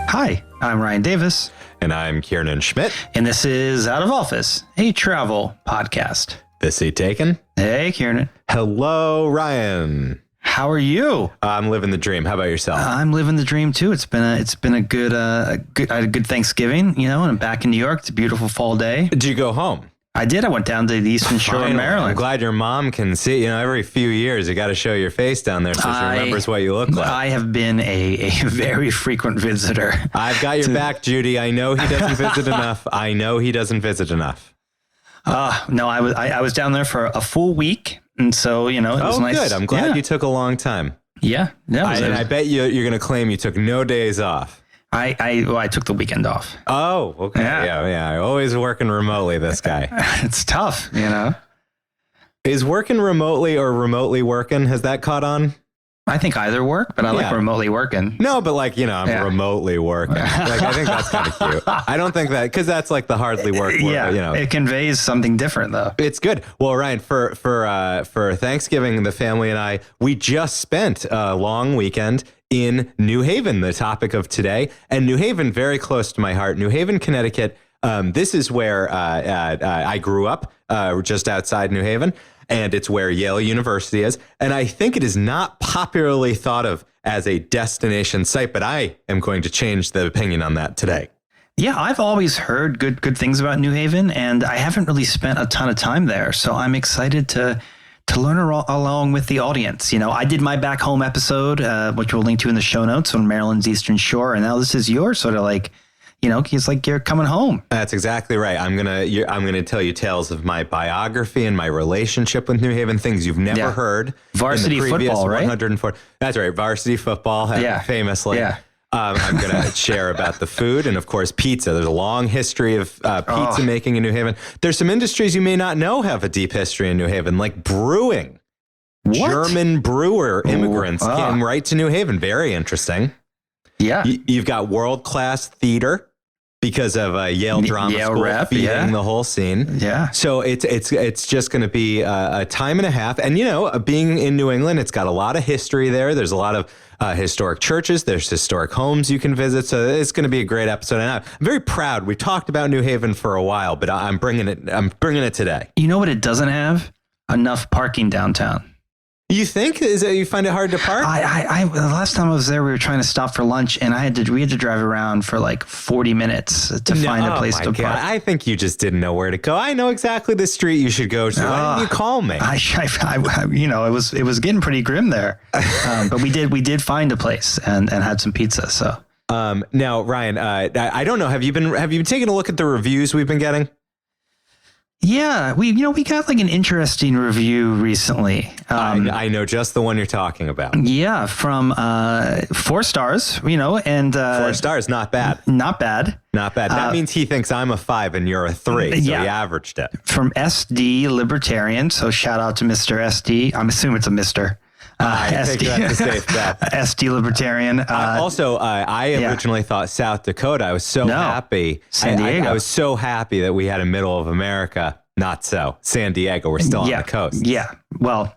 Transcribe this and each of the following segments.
Hi, I'm Ryan Davis. And I'm Kiernan Schmidt. And this is Out of Office, a travel podcast. This seat taken? Hey, Kiernan. Hello, Ryan. How are you? I'm living the dream. How about yourself? I'm living the dream too. It's been a good I had a good Thanksgiving, and I'm back in New York. It's a beautiful fall day. Did you go home? I did. I went down to the Eastern Shore of Maryland. I'm glad your mom can see. Every few years you got to show your face down there so she remembers what you look like. I have been a very frequent visitor. I've got your back, Judy. I know he doesn't visit enough. No, I was down there for a full week, and so it was nice. Good. I'm glad you took a long time. Yeah, I bet you're going to claim you took no days off. I took the weekend off. Oh, okay. Yeah. Always working remotely, this guy. It's tough, Is working remotely or remotely working, has that caught on? I think either work, but I like remotely working. No, but I'm remotely working. I think that's kind of cute. I don't think that, because that's like the hardly work. It conveys something different though. It's good. Well, Ryan, for Thanksgiving, the family and I, we just spent a long weekend in New Haven, the topic of today. And New Haven, very close to my heart. New Haven, Connecticut. This is where I grew up, just outside New Haven. And it's where Yale University is. And I think it is not popularly thought of as a destination site, but I am going to change the opinion on that today. Yeah, I've always heard good things about New Haven, and I haven't really spent a ton of time there. So I'm excited to learn along with the audience. I did my back home episode, which we'll link to in the show notes, on Maryland's Eastern Shore. And now this is yours, sort of like, it's like you're coming home. That's exactly right. I'm gonna tell you tales of my biography and my relationship with New Haven, things you've never heard. Varsity football, right? 104. That's right. Varsity football, famously. Yeah. I'm going to share about the food and, of course, pizza. There's a long history of pizza making in New Haven. There's some industries you may not know have a deep history in New Haven, like brewing. What? German brewer immigrants came right to New Haven. Very interesting. Yeah. You've got world-class theater because of Yale Drama School feeding the whole scene. Yeah. So it's just going to be a time and a half. And, being in New England, it's got a lot of history there. There's a lot of historic churches. There's historic homes you can visit. So it's going to be a great episode. And I'm very proud. We talked about New Haven for a while, but I'm bringing it today. You know what it doesn't have? Enough parking downtown. You think? Is it, you find it hard to park? The last time I was there, we were trying to stop for lunch, and we had to drive around for like 40 minutes to find a place to park. I think you just didn't know where to go. I know exactly the street you should go to. Why didn't you call me? It was getting pretty grim there, but we did find a place and had some pizza. So now, Ryan, I don't know. Have you been taking a look at the reviews we've been getting? Yeah, we got like an interesting review recently. I know just the one you're talking about. Yeah, from 4 stars, and 4 stars, not bad. Not bad. That means he thinks I'm a 5 and you're a 3. So he averaged it. From SD Libertarian. So shout out to Mr. SD. I'm assuming it's a Mr. I think that's a safe bet. SD Libertarian. I originally thought South Dakota. I was so happy. San Diego. I was so happy that we had a middle of America. Not so. San Diego. We're still on the coast. Yeah. Well,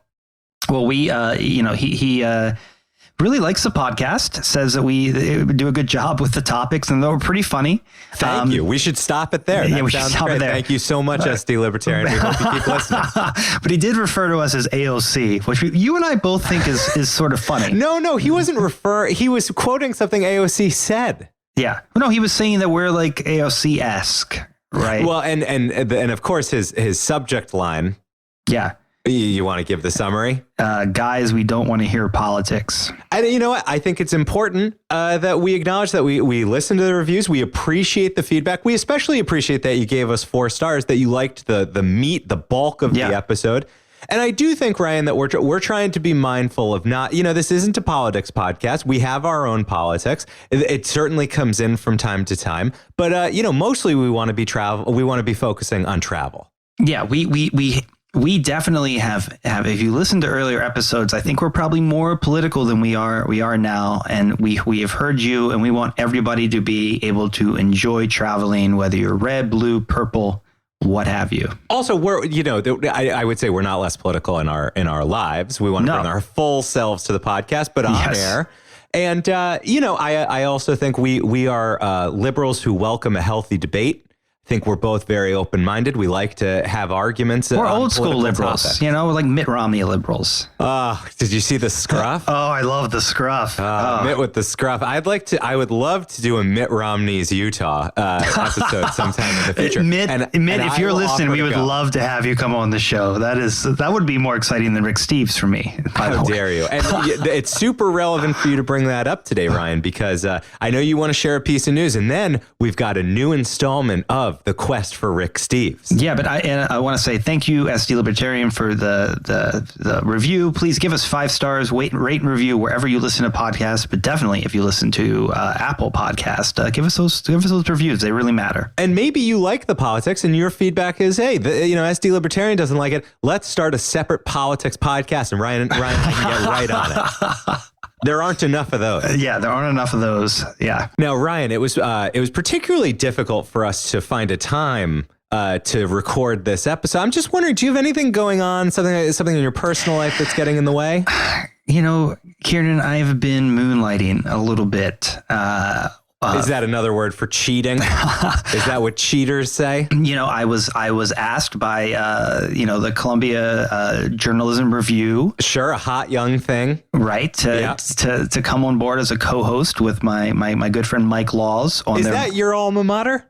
we, he really likes the podcast, says that we do a good job with the topics and they're pretty funny. Thank you. We should stop it there. We should stop it there. Thank you so much, SD Libertarian. We hope you keep listening. But he did refer to us as AOC, which you and I both think is sort of funny. No, he wasn't he was quoting something AOC said. Yeah. No, he was saying that we're like AOC-esque, right? Well, and of course his subject line. Yeah. You want to give the summary? Guys, we don't want to hear politics. And you know what? I think it's important that we acknowledge that we listen to the reviews. We appreciate the feedback. We especially appreciate that you gave us 4 stars, that you liked the meat, the bulk of the episode. And I do think, Ryan, that we're trying to be mindful of not, this isn't a politics podcast. We have our own politics. It certainly comes in from time to time. But, mostly we want to be we want to be focusing on travel. Yeah, we definitely have, if you listen to earlier episodes, I think we're probably more political than we are now. And we have heard you, and we want everybody to be able to enjoy traveling, whether you're red, blue, purple, what have you. Also, I would say we're not less political in our lives. We want to bring our full selves to the podcast, but on air. And, I also think we are liberals who welcome a healthy debate. I think we're both very open-minded. We like to have arguments. We're old school liberals, topics. like Mitt Romney liberals. Did you see the scruff? Oh, I love the scruff. Mitt with the scruff. I would love to do a Mitt Romney's Utah episode sometime in the future. Mitt, if you're listening, we would love to have you come on the show. That would be more exciting than Rick Steves for me. How dare you? And it's super relevant for you to bring that up today, Ryan, because I know you want to share a piece of news, and then we've got a new installment of The Quest for Rick Steves. Yeah, but I want to say thank you, SD Libertarian, for the review. Please give us 5 stars, rate and review wherever you listen to podcasts. But definitely, if you listen to Apple Podcast, give us those reviews. They really matter. And maybe you like the politics, and your feedback is, hey, SD Libertarian doesn't like it. Let's start a separate politics podcast, and Ryan can get right on it. There aren't enough of those. Yeah, there aren't enough of those. Yeah. Now, Ryan, it was particularly difficult for us to find a time to record this episode. I'm just wondering, do you have anything going on, something in your personal life that's getting in the way? Kiernan, I've been moonlighting a little bit. Is that another word for cheating? Is that what cheaters say? I was asked by the Columbia Journalism Review. Sure, a hot young thing, right? To come on board as a co-host with my good friend Mike Laws. Is that your alma mater?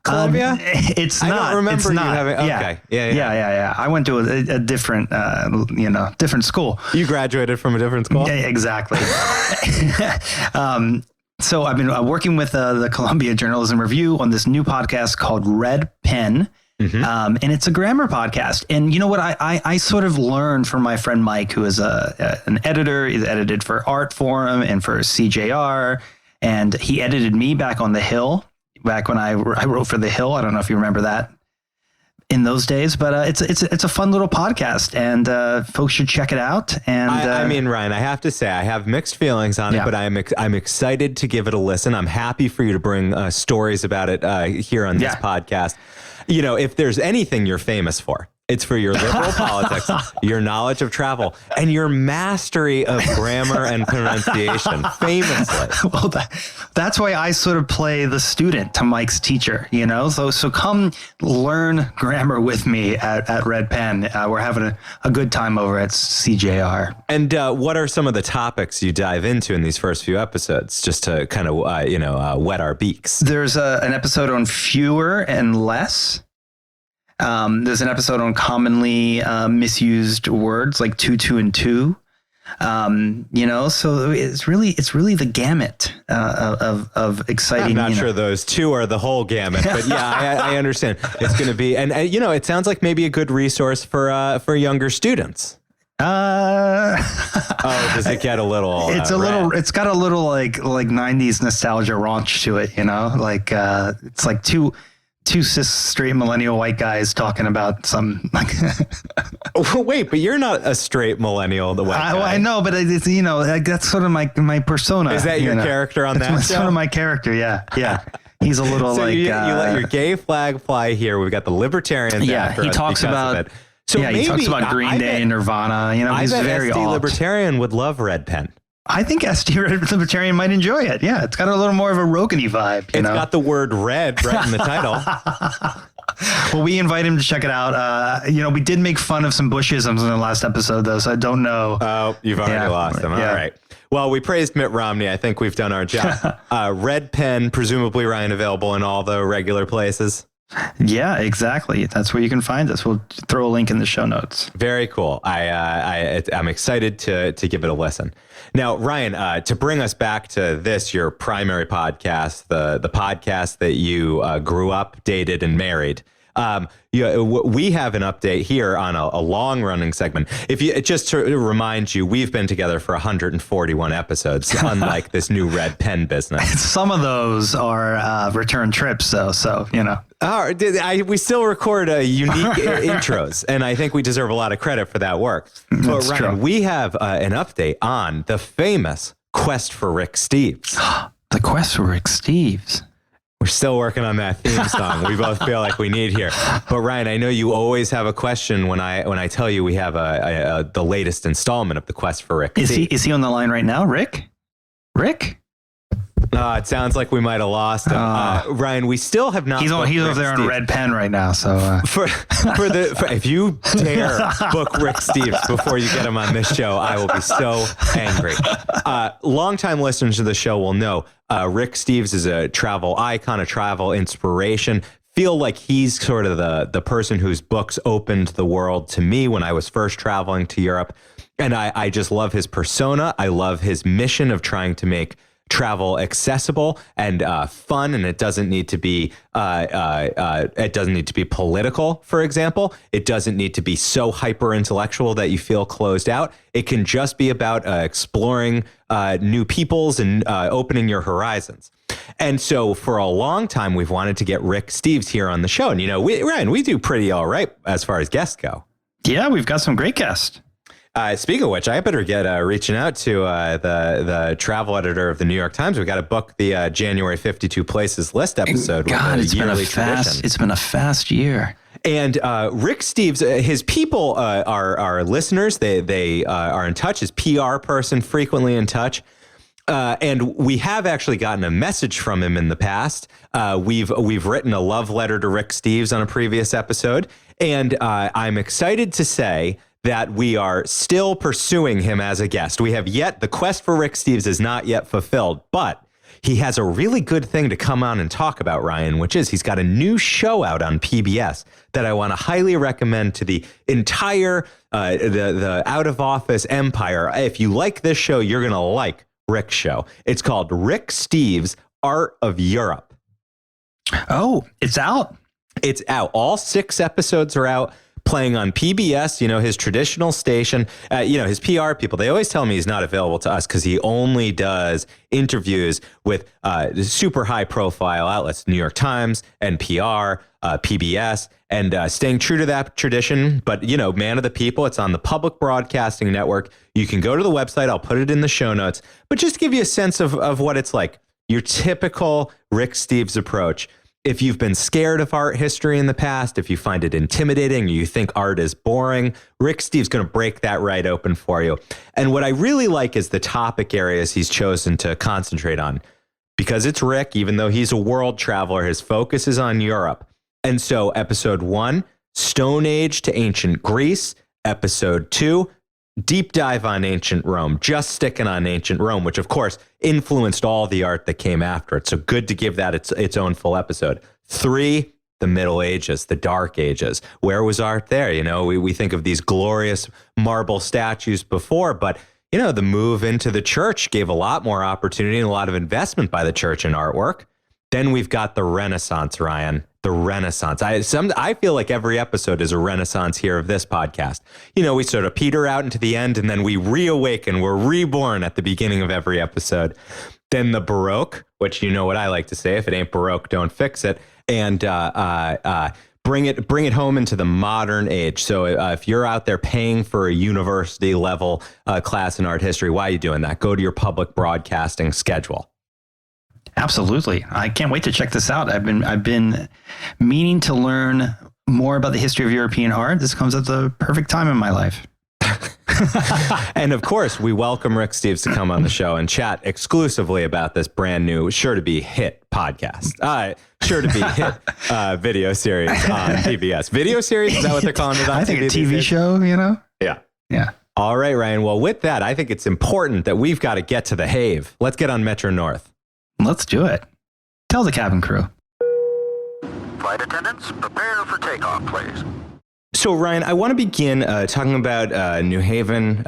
Columbia? It's not. I don't remember you having. Okay. Yeah. I went to a different, different school. You graduated from a different school? Yeah, exactly. So I've been working with the Columbia Journalism Review on this new podcast called Red Pen. Mm-hmm. And it's a grammar podcast. And you know what? I sort of learned from my friend Mike, who is an editor. He's edited for Art Forum and for CJR. And he edited me back on The Hill, back when I wrote for The Hill. I don't know if you remember that in those days, but it's a fun little podcast, and folks should check it out. And I mean, Ryan, I have to say I have mixed feelings on it, but I'm excited to give it a listen. I'm happy for you to bring stories about it here on this podcast. If there's anything you're famous for, it's for your liberal politics, your knowledge of travel, and your mastery of grammar and pronunciation, famously. Well, that's why I sort of play the student to Mike's teacher, So come learn grammar with me at Red Pen. We're having a good time over at CJR. And what are some of the topics you dive into in these first few episodes, just to kind of, wet our beaks? There's an episode on fewer and less. There's an episode on commonly misused words like two, and two. So it's really the gamut of exciting. I'm not sure those two are the whole gamut, but yeah, I understand. It's going to be, and it sounds like maybe a good resource for younger students. Does it get a little? It's got a little like 90s nostalgia raunch to it. It's like two cis straight millennial white guys talking about some like. Wait, but you're not a straight millennial, the white guy. I know, but it's that's sort of my persona. Is that your character on that show? Sort of my character, yeah. He's a little so you let your gay flag fly here. We've got the libertarians. Yeah, he talks about. So he talks about Green Day and Nirvana. He's very SD Libertarian would love Red Pen. I think SD Libertarian might enjoy it. Yeah, it's got a little more of a Rogan-y vibe. It's got the word red right in the title. Well, we invite him to check it out. We did make fun of some Bushisms in the last episode, though, so I don't know. Oh, you've already lost them. Yeah. All right. Well, we praised Mitt Romney. I think we've done our job. Red Pen, presumably, Ryan, available in all the regular places. Yeah, exactly. That's where you can find us. We'll throw a link in the show notes. Very cool. I'm excited to give it a listen. Now, Ryan, to bring us back to this, your primary podcast, the podcast that you grew up, dated, and married. We have an update here on a long-running segment. If you just to remind you, we've been together for 141 episodes, unlike this new Red Pen business. Some of those are return trips, though. So we still record unique intros, and I think we deserve a lot of credit for that work. But Ryan, true. We have an update on the famous Quest for Rick Steves. The Quest for Rick Steves. We're still working on that theme song. We both feel like we need here. But Ryan, I know you always have a question when I tell you we have the latest installment of the Quest for Rick. Is he on the line right now, Rick? Rick? It sounds like we might have lost him. Ryan, we still have not. He's over there on red pen right now. So if you dare book Rick Steves before you get him on this show, I will be so angry. Longtime listeners to the show will know Rick Steves is a travel icon, a travel inspiration. Feel like he's sort of the person whose books opened the world to me when I was first traveling to Europe. And I just love his persona. I love his mission of trying to make travel accessible and fun, and it doesn't need to be political. For example, it doesn't need to be so hyper intellectual that you feel closed out. It can just be about exploring new peoples and opening your horizons. And so for a long time, we've wanted to get Rick Steves here on the show, and Ryan, we do pretty all right as far as guests go. Yeah, we've got some great guests. Speaking of which, I better get reaching out to the travel editor of the New York Times. We got to book the January 52 Places List episode. God, it's been a fast year. And Rick Steves, his people are listeners. They are in touch. His PR person frequently in touch. And we have actually gotten a message from him in the past. We've written a love letter to Rick Steves on a previous episode, and I'm excited to say that we are still pursuing him as a guest. The quest for Rick Steves is not yet fulfilled, but he has a really good thing to come on and talk about, Ryan, which is he's got a new show out on PBS that I want to highly recommend to the entire the out of office empire. If you like this show, you're going to like Rick's show. It's called Rick Steves' Art of Europe. Oh, it's out. It's out. All 6 episodes are out. Playing on PBS, his traditional station, his PR people, they always tell me he's not available to us because he only does interviews with super high profile outlets, New York Times, NPR, PBS, and staying true to that tradition. But, man of the people, it's on the Public Broadcasting Network. You can go to the website. I'll put it in the show notes. But just to give you a sense of what it's like, your typical Rick Steves approach. If you've been scared of art history in the past, if you find it intimidating, or you think art is boring, Rick Steves going to break that right open for you. And what I really like is the topic areas he's chosen to concentrate on. Because it's Rick, even though he's a world traveler, his focus is on Europe. And so episode 1, Stone Age to Ancient Greece. Episode 2, deep dive on ancient Rome, just sticking on ancient Rome, which of course influenced all the art that came after it. So good to give that its own full episode. 3, the Middle Ages, the Dark Ages. Where was art there? We think of these glorious marble statues before, but the move into the church gave a lot more opportunity and a lot of investment by the church in artwork. Then we've got the Renaissance, Ryan. The Renaissance. I feel like every episode is a renaissance here of this podcast. We sort of peter out into the end and then we reawaken. We're reborn at the beginning of every episode. Then the Baroque, which what I like to say, if it ain't Baroque, don't fix it. And bring it home into the modern age. So if you're out there paying for a university level class in art history, why are you doing that? Go to your public broadcasting schedule. Absolutely. I can't wait to check this out. I've been meaning to learn more about the history of European art. This comes at the perfect time in my life. And of course, we welcome Rick Steves to come on the show and chat exclusively about this brand new, sure to be hit podcast. Sure to be hit video series on PBS. Video series? Is that what they're calling it on I think a TV show, Yeah. Yeah. All right, Ryan. Well, with that, I think it's important that we've got to get to the Have. Let's get on Metro North. Let's do it. Tell the cabin crew. Flight attendants, prepare for takeoff, please. So, Ryan, I want to begin talking about New Haven,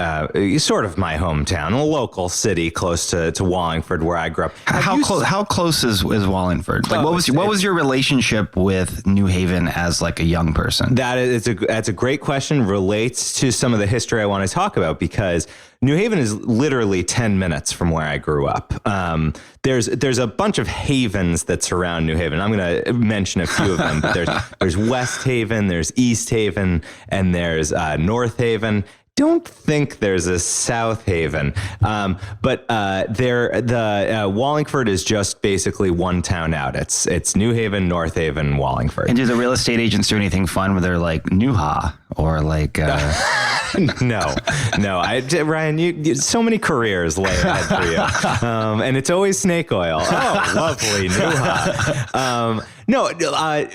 sort of my hometown, a local city close to Wallingford, where I grew up. How close is Wallingford? Like, what was your relationship with New Haven as like a young person? That's a great question. Relates to some of the history I want to talk about because New Haven is literally 10 minutes from where I grew up. There's a bunch of havens that surround New Haven. I'm going to mention a few of them. But there's West Haven, there's East Haven, and there's North Haven. Don't think there's a South Haven, but Wallingford is just basically one town out. It's New Haven, North Haven, Wallingford. And do the real estate agents do anything fun where they're like, New-Ha? or like? No. Ryan, you so many careers lay ahead for you, and it's always snake oil. Oh, lovely, New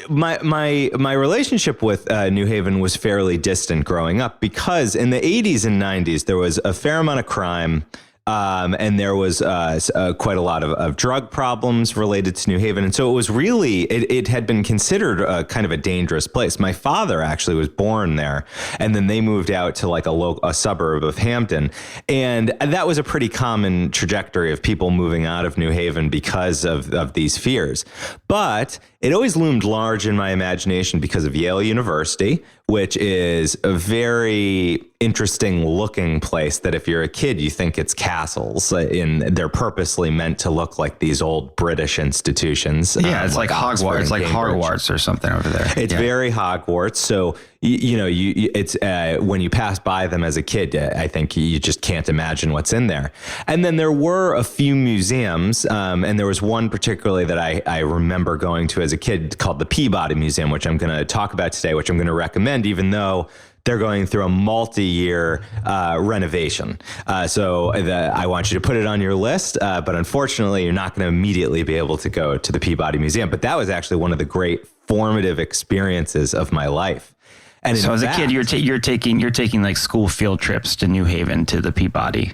my relationship with New Haven was fairly distant growing up because in the 80s and 90s there was a fair amount of crime. And there was quite a lot of drug problems related to New Haven. And so it was really, it had been considered kind of a dangerous place. My father actually was born there, and then they moved out to like a suburb of Hampton. And that was a pretty common trajectory of people moving out of New Haven because of these fears. But it always loomed large in my imagination because of Yale University, which is a very interesting looking place that if you're a kid, you think it's castles. They're purposely meant to look like these old British institutions. Yeah, it's like Hogwarts. It's like Hogwarts or something over there. It's very Hogwarts. So, it's when you pass by them as a kid, I think you just can't imagine what's in there. And then there were a few museums, and there was one particularly that I remember going to as a kid called the Peabody Museum, which I'm going to talk about today, which I'm going to recommend, even though they're going through a multi-year renovation. So I want you to put it on your list, but unfortunately, you're not going to immediately be able to go to the Peabody Museum. But that was actually one of the great formative experiences of my life. And so as a kid, you're taking like school field trips to New Haven to the Peabody.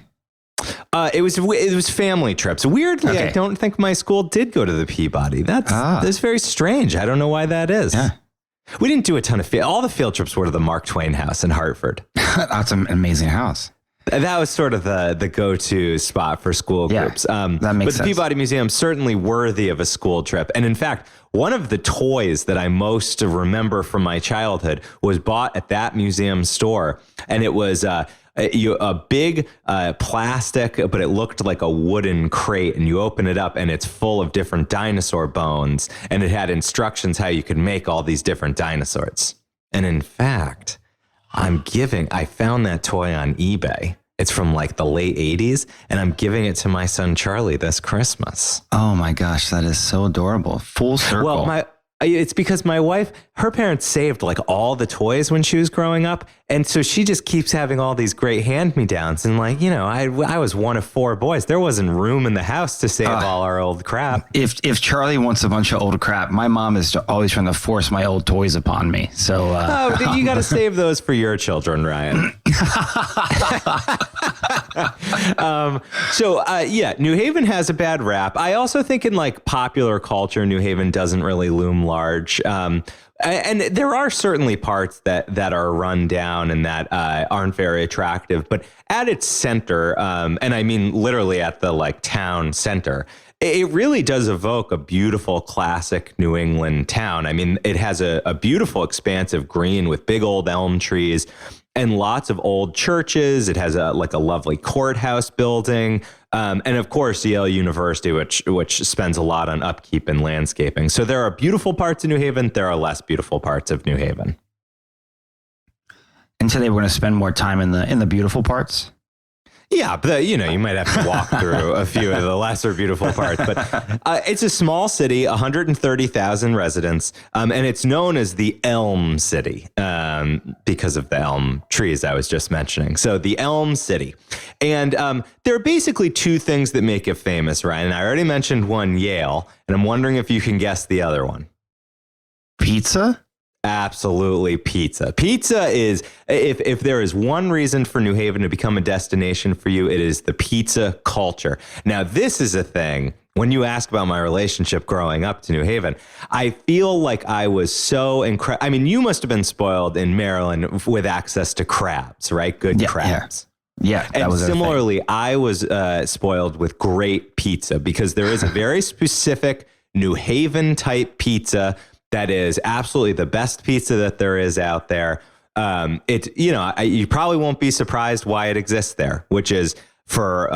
It was family trips. Weirdly, Okay. I don't think my school did go to the Peabody. That's very strange. I don't know why that is. Yeah. We didn't do a ton of all the field trips were to the Mark Twain house in Hartford. That's an amazing house. That was sort of the go-to spot for school groups. That makes but the sense. Peabody Museum certainly worthy of a school trip. And in fact, one of the toys that I most remember from my childhood was bought at that museum store. And it was a big plastic, but it looked like a wooden crate, and you open it up and it's full of different dinosaur bones, and it had instructions how you could make all these different dinosaurs. And in fact, I found that toy on eBay. It's from like the late 80s, and I'm giving it to my son Charlie this Christmas. Oh my gosh, that is so adorable. Full circle. Well, it's because my wife, her parents saved like all the toys when she was growing up. And so she just keeps having all these great hand-me-downs. And like, I was one of 4 boys. There wasn't room in the house to save all our old crap. If Charlie wants a bunch of old crap, my mom is always trying to force my old toys upon me. So you got to save those for your children, Ryan. New Haven has a bad rap. I also think in like popular culture, New Haven doesn't really loom large. And there are certainly parts that are run down and that aren't very attractive. But at its center, and I mean literally at the like town center, it really does evoke a beautiful classic New England town. I mean, it has a beautiful expansive green with big old elm trees and lots of old churches. It has a lovely courthouse building. And of course, Yale University, which spends a lot on upkeep and landscaping. So there are beautiful parts of New Haven. There are less beautiful parts of New Haven. And today we're going to spend more time in the beautiful parts. Yeah, but you might have to walk through a few of the lesser beautiful parts. But it's a small city, 130,000 residents, and it's known as the Elm City because of the elm trees I was just mentioning. So the Elm City. And there are basically 2 things that make it famous, Ryan. And I already mentioned one, Yale, and I'm wondering if you can guess the other one. Pizza? Absolutely, pizza. Pizza is, if there is one reason for New Haven to become a destination for you, it is the pizza culture. Now, this is a thing. When you ask about my relationship growing up to New Haven, I feel like I was so incredible. I mean, you must have been spoiled in Maryland with access to crabs, right? Good crabs. Yeah. And similarly, I was spoiled with great pizza because there is a very specific New Haven type pizza that is absolutely the best pizza that there is out there. You probably won't be surprised why it exists there, which is for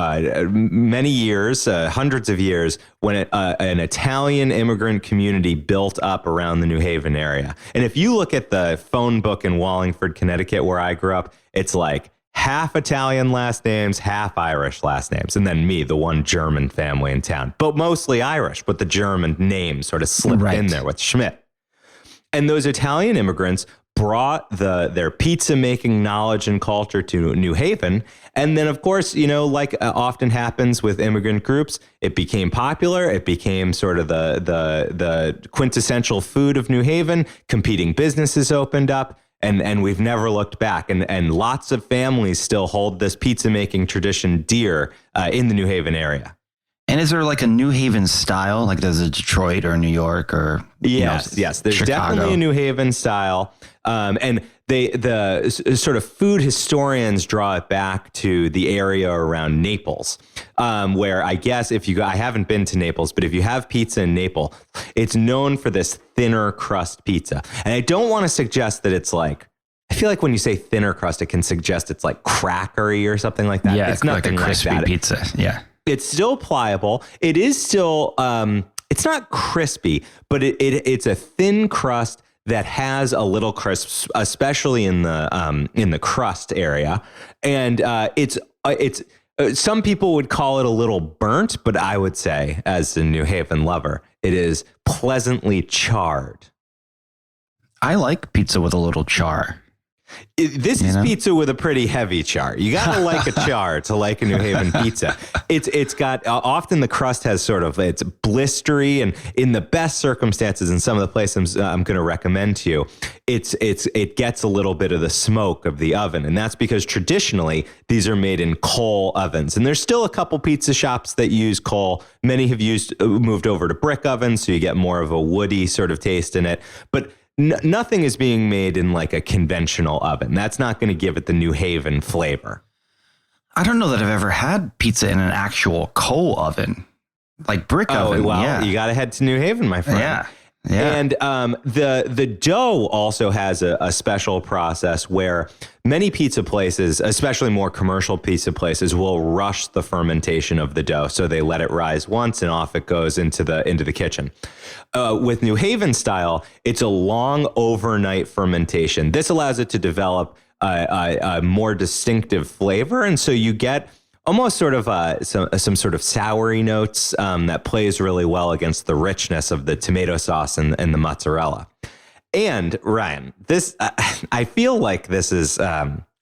many years, hundreds of years, when an Italian immigrant community built up around the New Haven area. And if you look at the phone book in Wallingford, Connecticut, where I grew up, it's like half Italian last names, half Irish last names. And then me, the one German family in town, but mostly Irish, but the German name sort of slipped in there with Schmidt. And those Italian immigrants brought their pizza making knowledge and culture to New Haven. And then, of course, like often happens with immigrant groups, it became popular. It became sort of the quintessential food of New Haven. Competing businesses opened up, and we've never looked back. And lots of families still hold this pizza making tradition dear in the New Haven area. And is there like a New Haven style, like there's a Detroit or New York or yes, there's Chicago? Definitely a New Haven style, and the sort of food historians draw it back to the area around Naples, where I guess I haven't been to Naples, but if you have pizza in Naples, it's known for this thinner crust pizza. And I don't want to suggest that it's like, I feel like when you say thinner crust, it can suggest it's like crackery or something like that. Yeah, it's nothing like a crispy like that. pizza. Yeah. It's still pliable. It is still, it's not crispy, but it's a thin crust that has a little crisp, especially in the crust area. And it's some people would call it a little burnt, but I would say, as a New Haven lover, it is pleasantly charred. I like pizza with a little char. This is pizza with a pretty heavy char. You got to like a char to like a New Haven pizza. It's got often the crust has it's blistery, and in the best circumstances, in some of the places I'm going to recommend to you, it gets a little bit of the smoke of the oven, and that's because traditionally these are made in coal ovens. And there's still a couple pizza shops that use coal. Many have moved over to brick ovens, so you get more of a woody sort of taste in it, but nothing is being made in like a conventional oven. That's not going to give it the New Haven flavor. I don't know that I've ever had pizza in an actual coal oven, like brick oven. Well, yeah. You got to head to New Haven, my friend. Yeah. Yeah. And the dough also has a special process where many pizza places, especially more commercial pizza places, will rush the fermentation of the dough. So they let it rise once and off it goes into the kitchen. With New Haven style, it's a long overnight fermentation. This allows it to develop a more distinctive flavor. And so you get almost sort of some sort of soury notes that plays really well against the richness of the tomato sauce and the mozzarella. And Ryan, this I feel like this is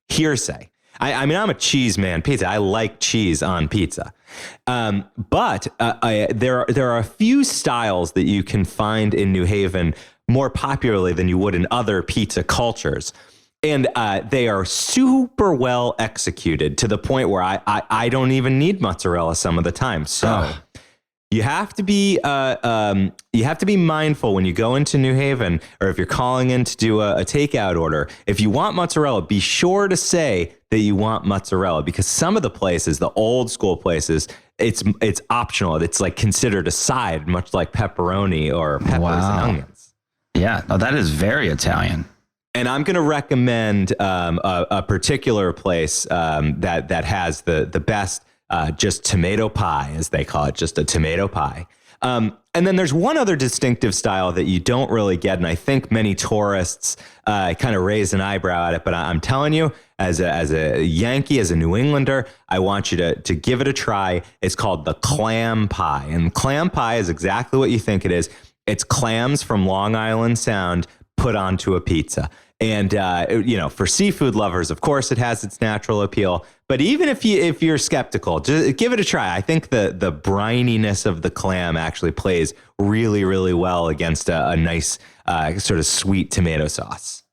hearsay. I mean, I'm a cheese man. Pizza. I like cheese on pizza. But there are a few styles that you can find in New Haven more popularly than you would in other pizza cultures. And they are super well executed to the point where I don't even need mozzarella some of the time. So you have to be mindful when you go into New Haven, or if you're calling in to do a takeout order. If you want mozzarella, be sure to say that you want mozzarella, because some of the places, the old school places, it's optional. It's like considered a side, much like pepperoni or peppers and onions. Yeah, no, that is very Italian. And I'm going to recommend a particular place that has the best just tomato pie, as they call it, just a tomato pie. And then there's one other distinctive style that you don't really get, and I think many tourists kind of raise an eyebrow at it. But I'm telling you, as a Yankee, as a New Englander, I want you to give it a try. It's called the clam pie, and clam pie is exactly what you think it is. It's clams from Long Island Sound put onto a pizza. And, for seafood lovers, of course, it has its natural appeal. But even if you're skeptical, just give it a try. I think the brininess of the clam actually plays really, really well against a nice sort of sweet tomato sauce.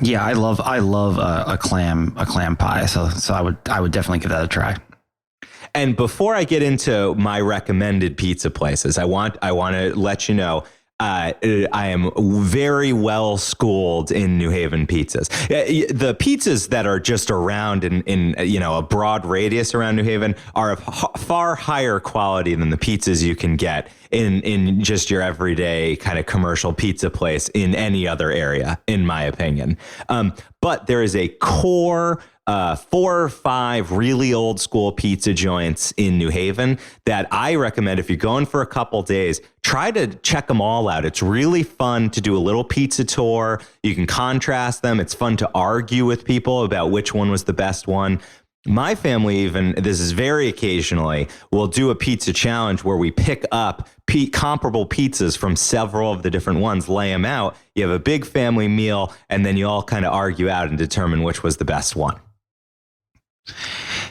Yeah, I love a clam pie. So I would definitely give that a try. And before I get into my recommended pizza places, I want to let you know, I am very well schooled in New Haven pizzas. The pizzas that are just around in a broad radius around New Haven are of far higher quality than the pizzas you can get in just your everyday kind of commercial pizza place in any other area, in my opinion. But there is a core 4 or 5 really old school pizza joints in New Haven that I recommend. If you're going for a couple days, try to check them all out. It's really fun to do a little pizza tour. You can contrast them. It's fun to argue with people about which one was the best one. My family, even, this is very occasionally, will do a pizza challenge where we pick up comparable pizzas from several of the different ones, lay them out. You have a big family meal, and then you all kind of argue out and determine which was the best one.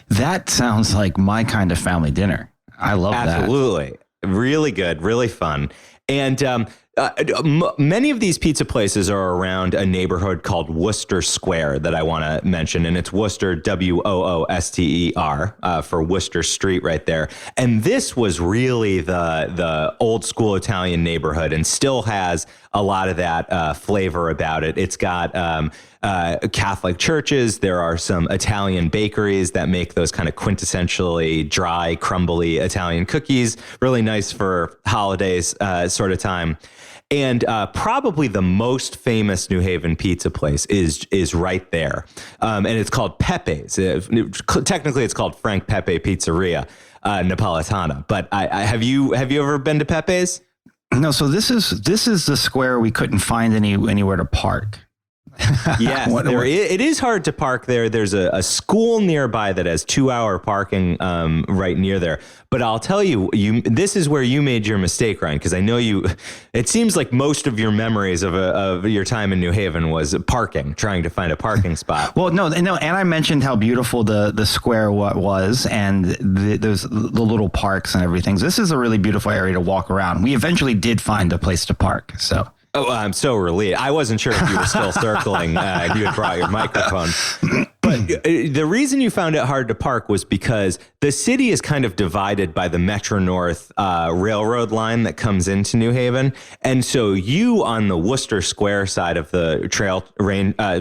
That sounds like my kind of family dinner. I love that. Absolutely. Really good, really fun. And many of these pizza places are around a neighborhood called Wooster Square that I want to mention. And it's Wooster, Wooster, for Wooster Street right there. And this was really the old school Italian neighborhood and still has a lot of that flavor about it. It's got Catholic churches. There are some Italian bakeries that make those kind of quintessentially dry, crumbly Italian cookies. Really nice for holidays sort of time. And probably the most famous New Haven pizza place is right there. And it's called Pepe's. Technically, it's called Frank Pepe Pizzeria Napolitana. But have you ever been to Pepe's? No, so this is the square we couldn't find anywhere to park. Yes, it is hard to park there. There's a school nearby that has 2-hour parking right near there. But I'll tell you, this is where you made your mistake, Ryan, because I know it seems like most of your memories of your time in New Haven was parking, trying to find a parking spot. Well, no, and I mentioned how beautiful the square was and the little parks and everything. So this is a really beautiful area to walk around. We eventually did find a place to park, so. Oh, I'm so relieved. I wasn't sure if you were still circling. You had brought your microphone. But the reason you found it hard to park was because the city is kind of divided by the Metro North railroad line that comes into New Haven. And so you on the Wooster Square side of the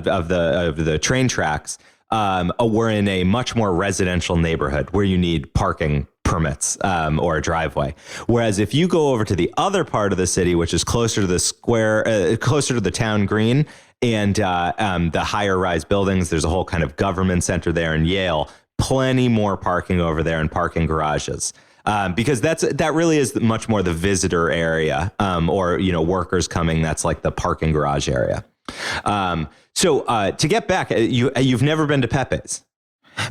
of the train tracks were in a much more residential neighborhood where you need parking permits or a driveway. Whereas if you go over to the other part of the city, which is closer to the square, closer to the town green and the higher rise buildings, there's a whole kind of government center there in Yale, plenty more parking over there and parking garages. Because that really is much more the visitor area or, workers coming. That's like the parking garage area. So to get back, you've never been to Pepe's?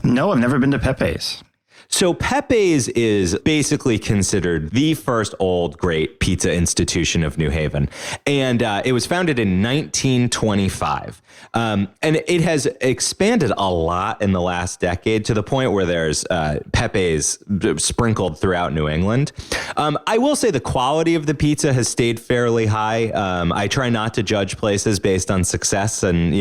No, I've never been to Pepe's. So Pepe's is basically considered the first old great pizza institution of New Haven. And it was founded in 1925. And it has expanded a lot in the last decade to the point where there's Pepe's sprinkled throughout New England. I will say the quality of the pizza has stayed fairly high. I try not to judge places based on success and,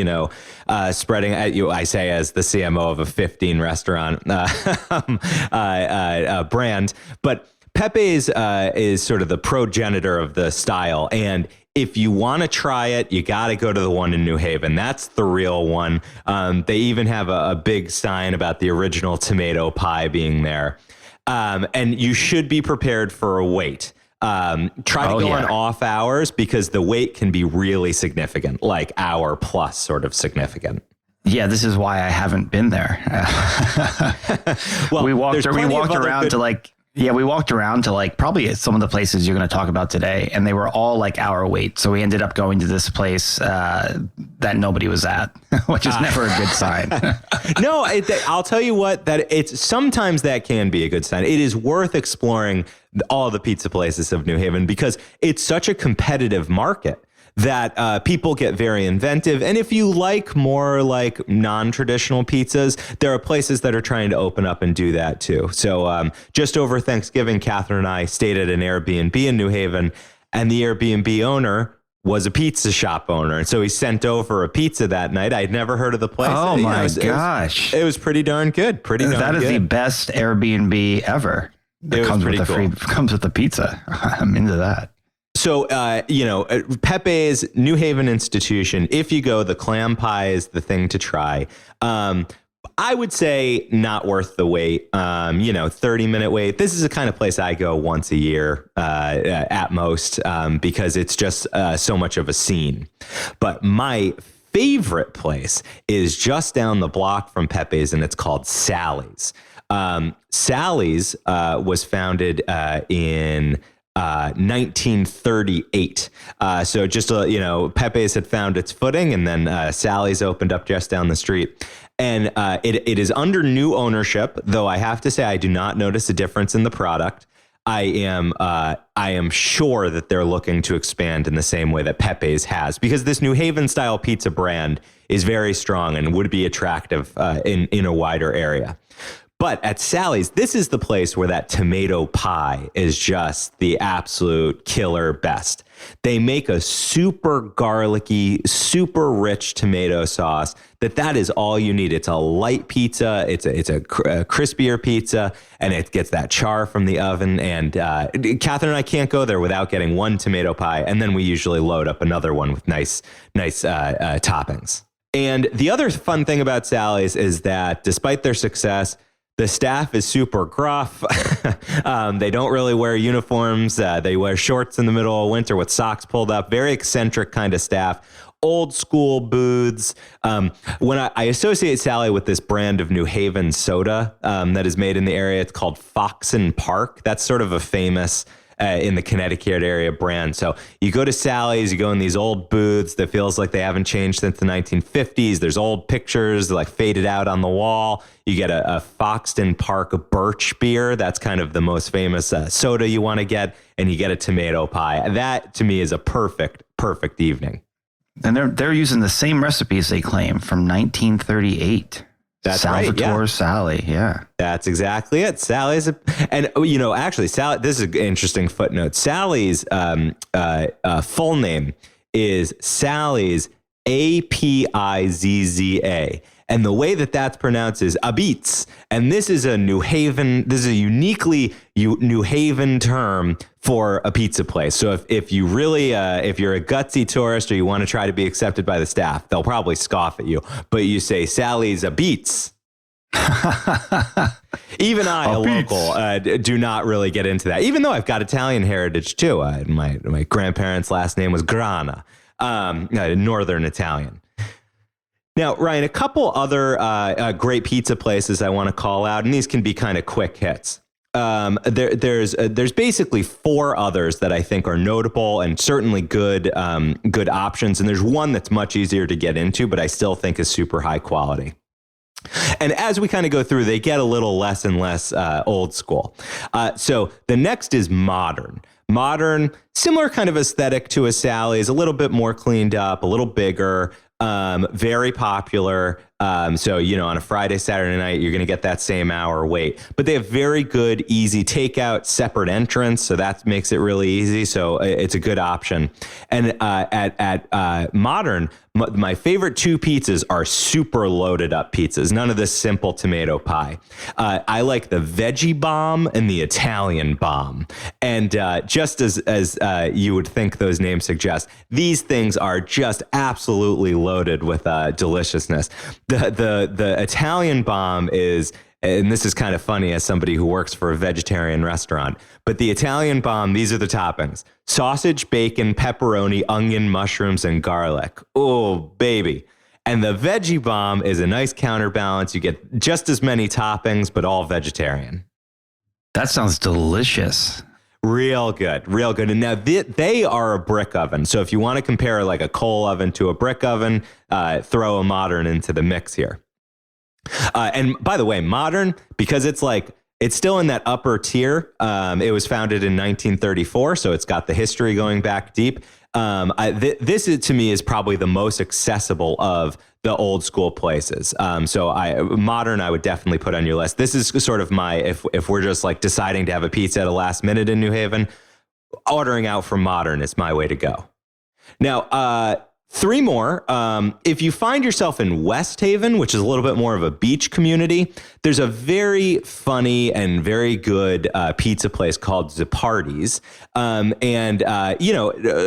spreading at you, I say as the CMO of a 15 restaurant brand, but Pepe's is sort of the progenitor of the style. And if you want to try it, you got to go to the one in New Haven. That's the real one. They even have a big sign about the original tomato pie being there. And you should be prepared for a wait. Try to go on off hours because the wait can be really significant, like hour plus sort of significant. Yeah, this is why I haven't been there. Well, we walked around to probably some of the places you're going to talk about today, and they were all like hour wait. So we ended up going to this place that nobody was at, which is never a good sign. No, I'll tell you what, sometimes that can be a good sign. It is worth exploring all the pizza places of New Haven because it's such a competitive market that people get very inventive. And if you like more like non-traditional pizzas, there are places that are trying to open up and do that too. So just over Thanksgiving, Catherine and I stayed at an Airbnb in New Haven, and the Airbnb owner was a pizza shop owner. And so he sent over a pizza that night. I'd never heard of the place. Oh my gosh. It was pretty darn good. That is the best Airbnb ever. It comes with the pizza. I'm into that. So, Pepe's New Haven institution, if you go, the clam pie is the thing to try. I would say not worth the wait, 30-minute wait. This is the kind of place I go once a year at most because it's just so much of a scene. But my favorite place is just down the block from Pepe's, and it's called Sally's. Sally's was founded in 1938. So just, Pepe's had found its footing, and then Sally's opened up just down the street. And it is under new ownership, though I have to say I do not notice a difference in the product. I am sure that they're looking to expand in the same way that Pepe's has, because this New Haven style pizza brand is very strong and would be attractive in a wider area. But at Sally's, this is the place where that tomato pie is just the absolute killer best. They make a super garlicky, super rich tomato sauce that is all you need. It's a light pizza. It's a crispier pizza, and it gets that char from the oven. And Catherine and I can't go there without getting one tomato pie, and then we usually load up another one with nice toppings. And the other fun thing about Sally's is that despite their success, the staff is super gruff. They don't really wear uniforms. They wear shorts in the middle of winter with socks pulled up. Very eccentric kind of staff. Old school booths. When I associate Sally with this brand of New Haven soda that is made in the area, it's called Fox and Park. That's sort of a famous in the Connecticut area brand. So you go to Sally's, you go in these old booths that feels like they haven't changed since the 1950s. There's old pictures like faded out on the wall. You get a Foxton Park birch beer. That's kind of the most famous soda you want to get. And you get a tomato pie. That to me is a perfect evening. And they're using the same recipes they claim from 1938. That's Salvatore right, yeah. Sally, yeah. That's exactly it. Sally's, actually, Sally. This is an interesting footnote. Sally's full name is Sally's a-BEETZ, and the way that's pronounced is a-BEETZ. And this is a New Haven. This is a uniquely New Haven term for a pizza place. So if you really if you're a gutsy tourist or you want to try to be accepted by the staff, they'll probably scoff at you. But you say Sally's a-BEETZ. Even I, a local, do not really get into that. Even though I've got Italian heritage too. My grandparents' last name was Grana, Northern Italian. Now, Ryan, a couple other great pizza places I want to call out, and these can be kind of quick hits. There's basically four others that I think are notable and certainly good options, and there's one that's much easier to get into, but I still think is super high quality. And as we kind of go through, they get a little less and less old school. So the next is modern. Modern, similar kind of aesthetic to a Sally's, a little bit more cleaned up, a little bigger. Very popular. So, on a Friday, Saturday night, you're going to get that same hour wait. But they have very good, easy takeout, separate entrance. So that makes it really easy. So it's a good option. And at Modern, my favorite two pizzas are super loaded up pizzas. None of this simple tomato pie. I like the veggie bomb and the Italian bomb. And just as you would think those names suggest, these things are just absolutely loaded with deliciousness. The Italian bomb is, and this is kind of funny as somebody who works for a vegetarian restaurant, but the Italian bomb, these are the toppings: sausage, bacon, pepperoni, onion, mushrooms, and garlic. Oh, baby. And the veggie bomb is a nice counterbalance. You get just as many toppings, but all vegetarian. That sounds delicious. Real good, real good. And now they are a brick oven. So if you want to compare like a coal oven to a brick oven, throw a Modern into the mix here. And by the way, Modern, because it's still in that upper tier. It was founded in 1934, so it's got the history going back deep. This to me is probably the most accessible of the old school places. So Modern, I would definitely put on your list. This is sort of my, if we're just like deciding to have a pizza at a last minute in New Haven, ordering out from Modern is my way to go. Now, three more. If you find yourself in West Haven, which is a little bit more of a beach community, there's a very funny and very good pizza place called Zuppardi's.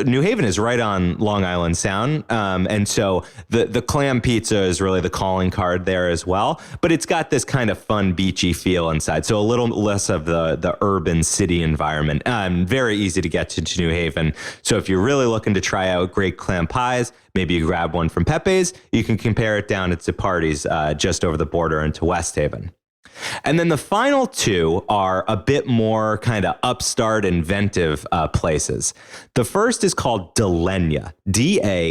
New Haven is right on Long Island Sound. And so the clam pizza is really the calling card there as well. But it's got this kind of fun beachy feel inside. So a little less of the urban city environment. Very easy to get to New Haven. So if you're really looking to try out great clam pies, maybe you grab one from Pepe's. You can compare it down at Zuppardi's just over the border into West Haven. And then the final two are a bit more kind of upstart, inventive places. The first is called Legna, Dalegna.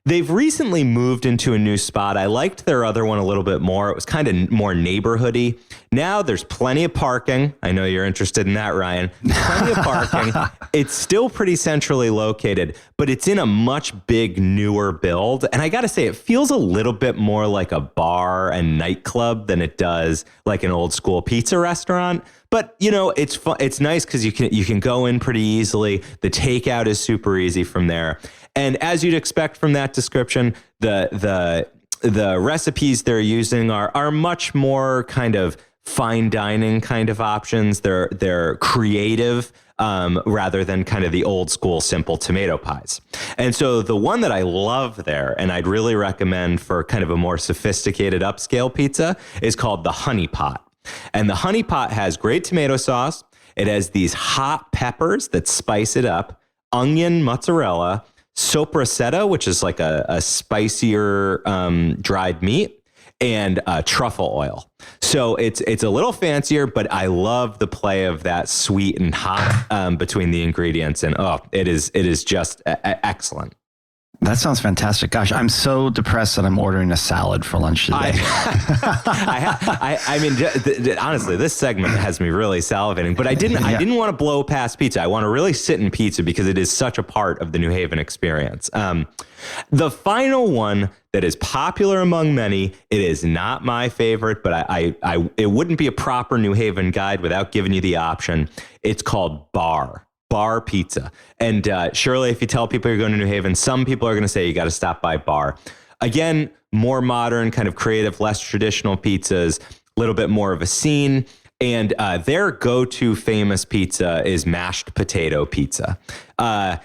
They've recently moved into a new spot. I liked their other one a little bit more. It was kind of more neighborhoody. Now there's plenty of parking. I know you're interested in that, Ryan. Plenty of parking. It's still pretty centrally located, but it's in a much big, newer build. And I got to say, it feels a little bit more like a bar and nightclub than it does like an old school pizza restaurant. But, you know, it's fun. It's nice because you can go in pretty easily. The takeout is super easy from there. And as you'd expect from that description, the recipes they're using are much more kind of fine dining kind of options. They're creative rather than kind of the old school simple tomato pies. And so the one that I love there, and I'd really recommend for kind of a more sophisticated upscale pizza, is called the Honey Pot. And the Honey Pot has great tomato sauce. It has these hot peppers that spice it up, onion, mozzarella, sopressata, which is like a spicier dried meat, and truffle oil. So it's a little fancier, but I love the play of that sweet and hot between the ingredients. And it is just excellent. That sounds fantastic. Gosh, I'm so depressed that I'm ordering a salad for lunch today. I mean, honestly, this segment has me really salivating, but I didn't want to blow past pizza. I want to really sit in pizza because it is such a part of the New Haven experience. The final one that is popular among many, it is not my favorite, but it wouldn't be a proper New Haven guide without giving you the option. It's called Bar Pizza. And surely if you tell people you're going to New Haven, some people are going to say you got to stop by Bar. Again, more modern, kind of creative, less traditional pizzas, a little bit more of a scene. And their go-to famous pizza is mashed potato pizza. I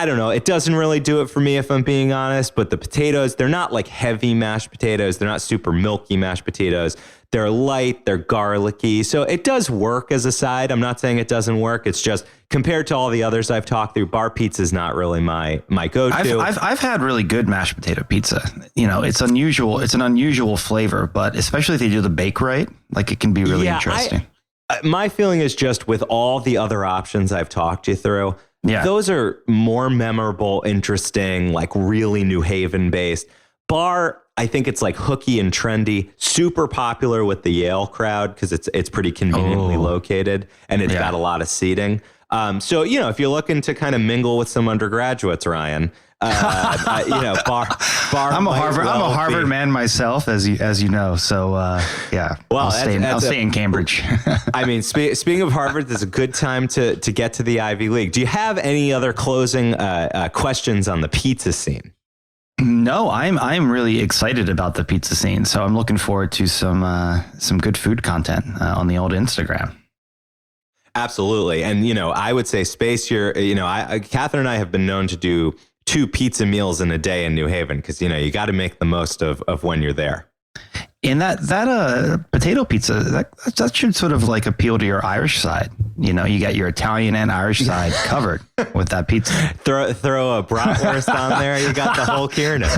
don't know. It doesn't really do it for me, if I'm being honest, but the potatoes, they're not like heavy mashed potatoes. They're not super milky mashed potatoes. They're light, they're garlicky. So it does work as a side. I'm not saying it doesn't work. It's just compared to all the others I've talked through, Bar Pizza is not really my go-to. I've had really good mashed potato pizza. You know, it's unusual. It's an unusual flavor, but especially if they do the bake right, like it can be really interesting. My feeling is just with all the other options I've talked you through, those are more memorable, interesting, like really New Haven based. Bar, I think it's like hooky and trendy, super popular with the Yale crowd because it's pretty conveniently located and it's got a lot of seating. So, you know, if you're looking to kind of mingle with some undergraduates, Ryan, you know, Bar. I'm a Harvard man myself, as you know. So, yeah. Well, I'll stay in Cambridge. I mean, speaking of Harvard, there's a good time to get to the Ivy League. Do you have any other closing questions on the pizza scene? No, I'm really excited about the pizza scene. So I'm looking forward to some good food content on the old Instagram. Absolutely. And, you know, I would say Space, Catherine and I have been known to do 2 pizza meals in a day in New Haven because, you know, you got to make the most of when you're there. And that potato pizza, that should sort of like appeal to your Irish side. You know, you got your Italian and Irish side covered with that pizza. Throw a bratwurst on there. You got the whole Kiernan.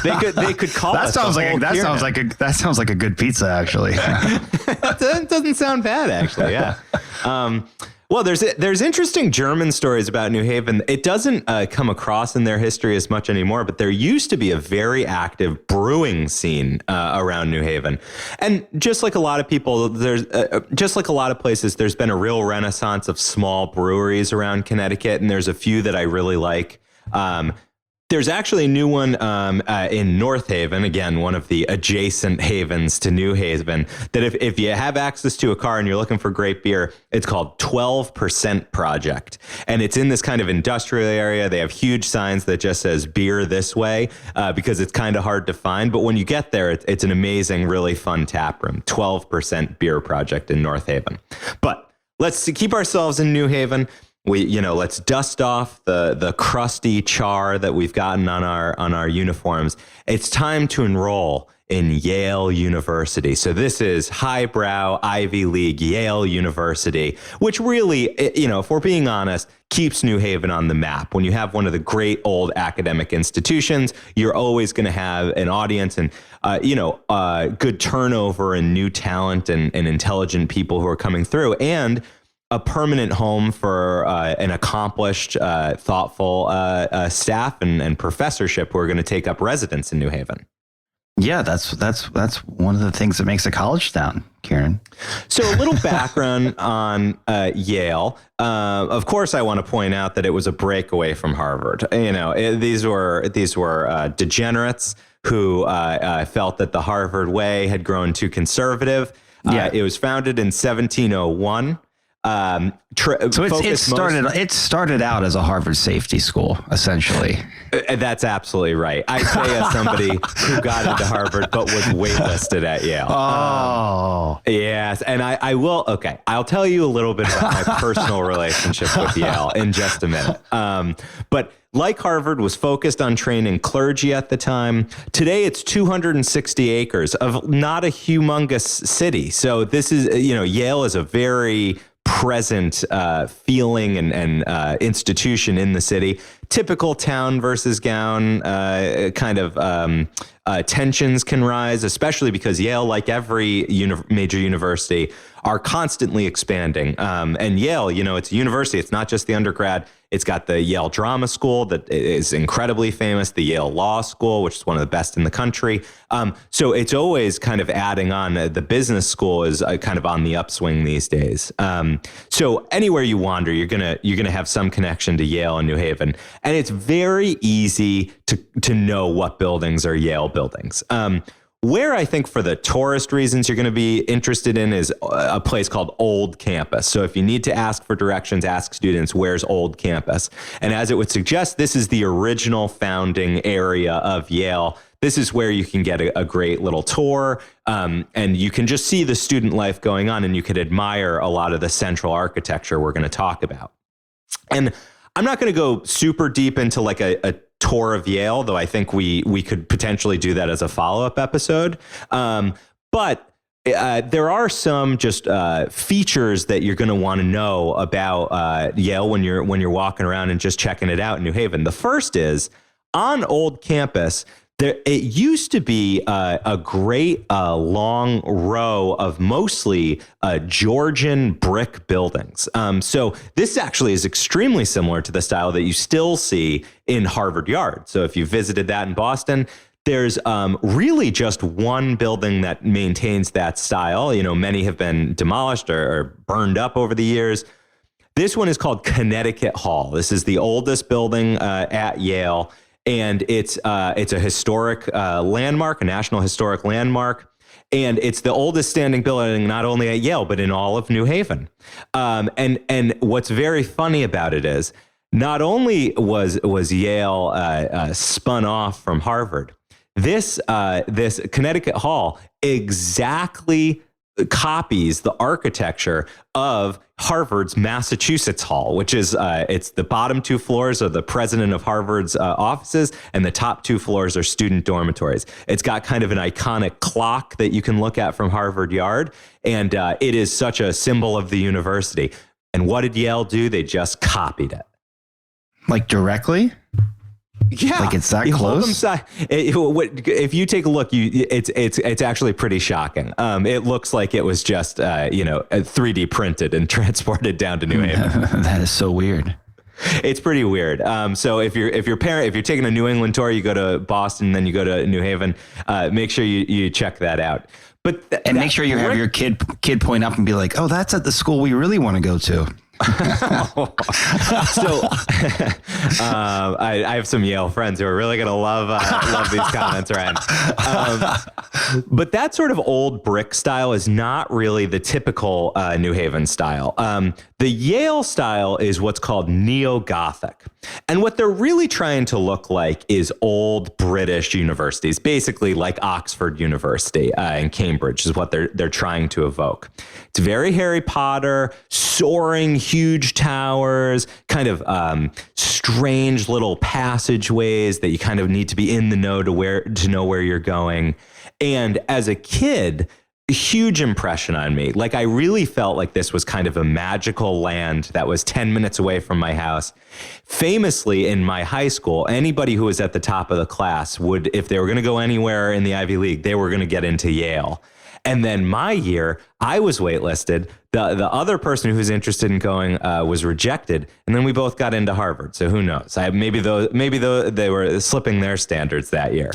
They could call that. Us sounds the like that sounds like a good pizza, actually. That doesn't sound bad, actually. Yeah. Well, there's interesting German stories about New Haven. It doesn't come across in their history as much anymore, but there used to be a very active brewing scene around New Haven. And just like a lot of people, there's just like a lot of places, there's been a real renaissance of small breweries around Connecticut, and there's a few that I really like. There's actually a new one in North Haven, again, one of the adjacent havens to New Haven, that if you have access to a car and you're looking for great beer, it's called 12% Project. And it's in this kind of industrial area. They have huge signs that just says beer this way because it's kind of hard to find. But when you get there, it's an amazing, really fun tap room. 12% Beer Project in North Haven. But let's keep ourselves in New Haven. Let's dust off the crusty char that we've gotten on our uniforms. It's time to enroll in Yale University. So this is highbrow Ivy League Yale University, which really, if we're being honest, keeps New Haven on the map. When you have one of the great old academic institutions, you're always going to have an audience and, good turnover and new talent and intelligent people who are coming through. And a permanent home for an accomplished, thoughtful staff and professorship who are going to take up residence in New Haven. Yeah, that's one of the things that makes a college town, Kiernan. So a little background on Yale. Of course, I want to point out that it was a breakaway from Harvard. These were degenerates who felt that the Harvard way had grown too conservative. It was founded in 1701. So it started out as a Harvard safety school, essentially. That's absolutely right. I say as somebody who got into Harvard but was waitlisted at Yale. Oh, yes, and I will. Okay, I'll tell you a little bit about my personal relationship with Yale in just a minute. But like Harvard was focused on training clergy at the time, today it's 260 acres of not a humongous city. So this is, Yale is a very present feeling and institution in the city. Typical town versus gown kind of tensions can rise, especially because Yale, like every major university, are constantly expanding. And Yale, it's a university. It's not just the undergrad. It's got the Yale Drama School that is incredibly famous, the Yale Law School, which is one of the best in the country. So it's always kind of adding on. The business school is kind of on the upswing these days. So anywhere you wander, you're gonna have some connection to Yale and New Haven, and it's very easy to know what buildings are Yale buildings. Where I think for the tourist reasons you're going to be interested in is a place called Old Campus. So if you need to ask for directions, ask students, where's Old Campus? And as it would suggest, this is the original founding area of Yale. This is where you can get a great little tour, and you can just see the student life going on, and you could admire a lot of the central architecture we're going to talk about. And I'm not going to go super deep into like a tour of Yale, though I think we could potentially do that as a follow-up episode. But there are some just features that you're going to want to know about Yale when you're walking around and just checking it out in New Haven. The first is on Old Campus. It used to be a great long row of mostly Georgian brick buildings. So this actually is extremely similar to the style that you still see in Harvard Yard. So if you visited that in Boston, there's really just one building that maintains that style. Many have been demolished or burned up over the years. This one is called Connecticut Hall. This is the oldest building at Yale. And it's a historic landmark, a National Historic Landmark. And it's the oldest standing building, not only at Yale, but in all of New Haven. And what's very funny about it is not only was Yale spun off from Harvard, this Connecticut Hall exactly copies the architecture of Harvard's Massachusetts Hall, which is it's the bottom two floors are the president of Harvard's offices, and the top two floors are student dormitories. It's got kind of an iconic clock that you can look at from Harvard Yard, and it is such a symbol of the university. And what did Yale do? They just copied it. Like directly? Yeah, like it's that close. If you take a look, it's actually pretty shocking. It looks like it was just 3D printed and transported down to New Haven. That is so weird. It's pretty weird. So if you're taking a New England tour, you go to Boston, then you go to New Haven. Make sure you check that out. But make sure you have your kid point up and be like, "Oh, that's at the school we really want to go to." So I have some Yale friends who are really going to love these comments, Ryan. But that sort of old brick style is not really the typical New Haven style. The Yale style is what's called neo-Gothic. And what they're really trying to look like is old British universities, basically like Oxford University and Cambridge is what they're trying to evoke. It's very Harry Potter, soaring huge towers, kind of strange little passageways that you kind of need to be in the know to know where you're going. And as a kid, a huge impression on me. Like I really felt like this was kind of a magical land that was 10 minutes away from my house. Famously, in my high school, anybody who was at the top of the class would, if they were going to go anywhere in the Ivy League, they were going to get into Yale. And then my year, I was waitlisted The other person who was interested in going was rejected, and then we both got into Harvard. So who knows? Maybe they were slipping their standards that year.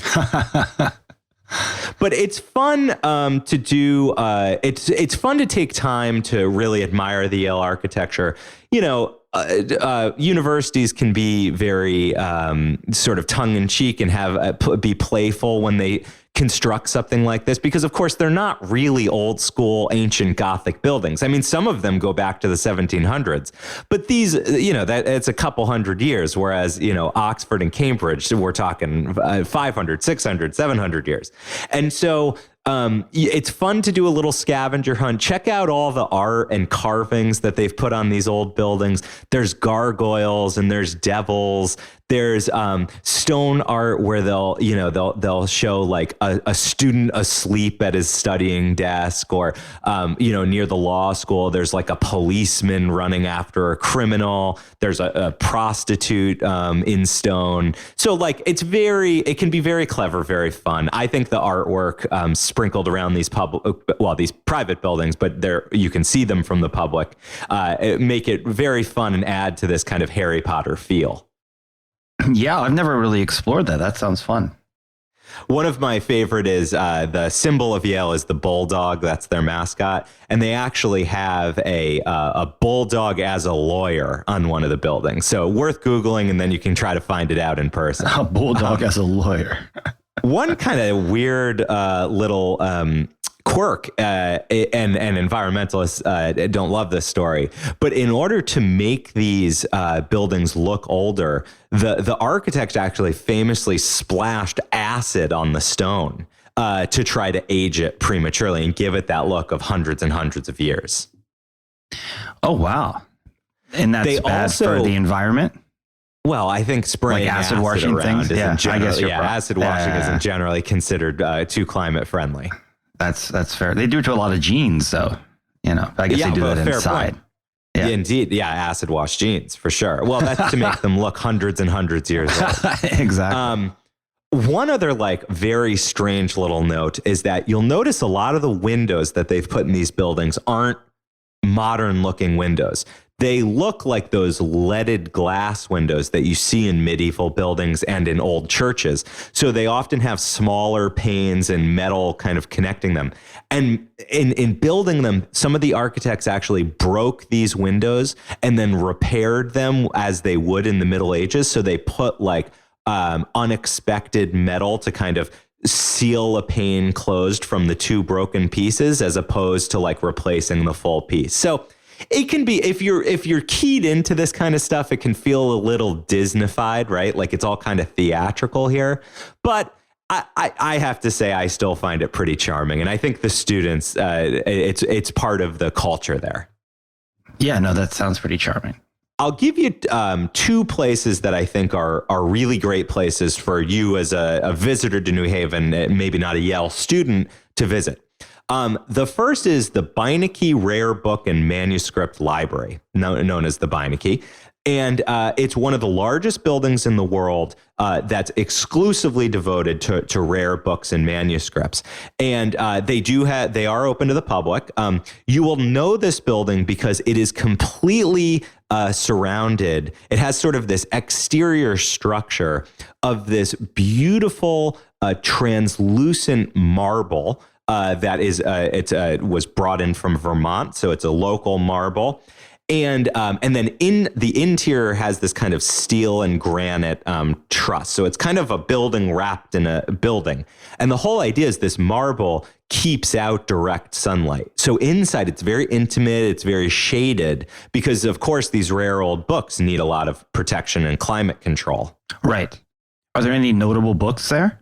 But it's fun to do. It's fun to take time to really admire the Yale architecture. Universities can be very sort of tongue in cheek and have be playful when they construct something like this, because of course they're not really old school ancient Gothic buildings. I mean, some of them go back to the 1700s, but these, that it's a couple hundred years, whereas, Oxford and Cambridge, we're talking 500, 600, 700 years. And so it's fun to do a little scavenger hunt. Check out all the art and carvings that they've put on these old buildings. There's gargoyles and there's devils. There's stone art where they'll show like a student asleep at his studying desk, or near the law school there's like a policeman running after a criminal. There's a prostitute in stone. So like it can be very clever, very fun. I think the artwork sprinkled around these these private buildings, but you can see them from the public, make it very fun and add to this kind of Harry Potter feel. Yeah, I've never really explored that. That sounds fun. One of my favorite is the symbol of Yale is the bulldog. That's their mascot. And they actually have a bulldog as a lawyer on one of the buildings. So worth Googling, and then you can try to find it out in person. A bulldog as a lawyer. One kind of weird little quirk, and environmentalists don't love this story, but in order to make these buildings look older, the architect actually famously splashed acid on the stone to try to age it prematurely and give it that look of hundreds and hundreds of years. Oh, wow. And that's bad for the environment? Well, I think spraying like acid washing things. Acid washing isn't generally considered too climate friendly. That's fair. They do it to a lot of jeans, though. I guess they do that inside. Point. Yeah. Indeed. Yeah. Acid wash jeans for sure. Well, that's to make them look hundreds and hundreds years old. Exactly. One other very strange little note is that you'll notice a lot of the windows that they've put in these buildings aren't modern looking windows. They look like those leaded glass windows that you see in medieval buildings and in old churches. So they often have smaller panes and metal kind of connecting them. And in building them, some of the architects actually broke these windows and then repaired them as they would in the Middle Ages. So they put unexpected metal to kind of seal a pane closed from the two broken pieces, as opposed to replacing the full piece. So it can be, if you're keyed into this kind of stuff, it can feel a little Disneyfied, right? Like it's all kind of theatrical here. But I have to say, I still find it pretty charming. And I think the students, it's part of the culture there. Yeah, no, that sounds pretty charming. I'll give you two places that I think are really great places for you as a visitor to New Haven, maybe not a Yale student, to visit. The first is the Beinecke Rare Book and Manuscript Library, known as the Beinecke. And it's one of the largest buildings in the world that's exclusively devoted to rare books and manuscripts. And they are open to the public. You will know this building because it is completely surrounded. It has sort of this exterior structure of this beautiful translucent marble that is was brought in from Vermont, so it's a local marble. And then in the interior has this kind of steel and granite truss. So it's kind of a building wrapped in a building. And the whole idea is this marble keeps out direct sunlight. So inside it's very intimate, it's very shaded, because of course these rare old books need a lot of protection and climate control. Right. Are there any notable books there?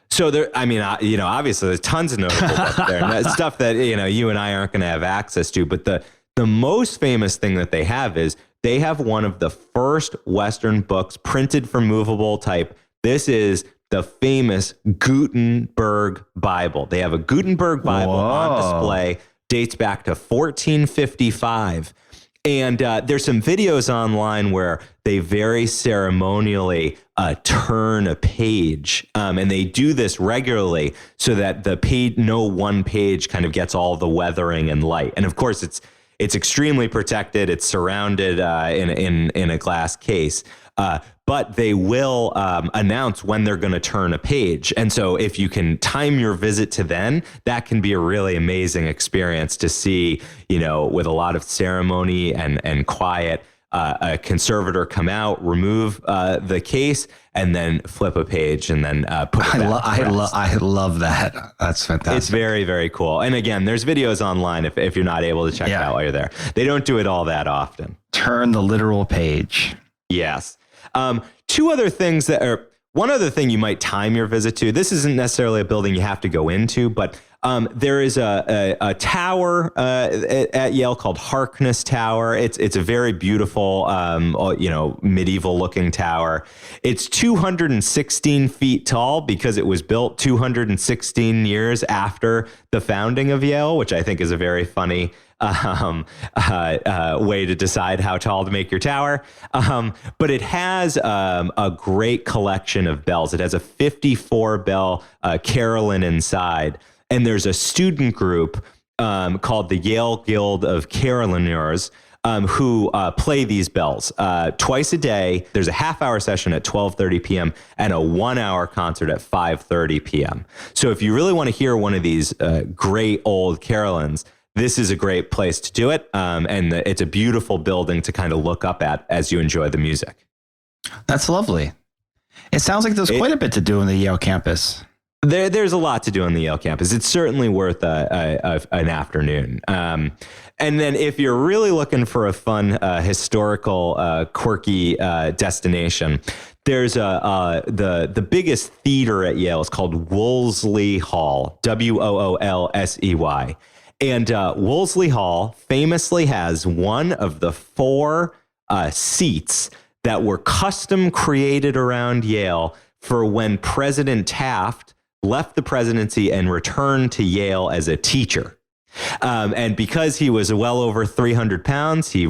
So there, obviously there's tons of notable books there, and that's stuff that, you and I aren't going to have access to, but the most famous thing that they have is they have one of the first Western books printed from movable type. This is the famous Gutenberg Bible. They have a Gutenberg Bible on display, dates back to 1455. And there's some videos online where they very ceremonially turn a page, and they do this regularly so that the page, no one page kind of gets all the weathering and light. And of course, it's extremely protected. It's surrounded in a glass case. But they will announce when they're going to turn a page. And so if you can time your visit to then, that can be a really amazing experience to see, with a lot of ceremony and quiet, a conservator come out, remove the case, and then flip a page and then put it back. I love that. That's fantastic. It's very, very cool. And again, there's videos online if you're not able to check it out while you're there. They don't do it all that often. Turn the literal page. Yes. Two other things that are, one other thing you might time your visit to. This isn't necessarily a building you have to go into, but there is a tower at Yale called Harkness Tower. It's a very beautiful, medieval looking tower. It's 216 feet tall because it was built 216 years after the founding of Yale, which I think is a very funny way to decide how tall to make your tower. But it has a great collection of bells. It has a 54 bell carillon inside. And there's a student group called the Yale Guild of Carillonneurs who play these bells twice a day. There's a half-hour session at 12:30 p.m. and a 1-hour concert at 5:30 p.m. So if you really want to hear one of these great old carillons, this is a great place to do it. And it's a beautiful building to kind of look up at as you enjoy the music. That's lovely. It sounds like there's quite a bit to do in the Yale campus. There's a lot to do on the Yale campus. It's certainly worth an afternoon. And then if you're really looking for a fun, historical, quirky destination, there's the biggest theater at Yale is called Woolsey Hall, Woolsey. And Woolsey Hall famously has one of the 4 seats that were custom created around Yale for when President Taft left the presidency and returned to Yale as a teacher. And because he was well over 300 pounds, he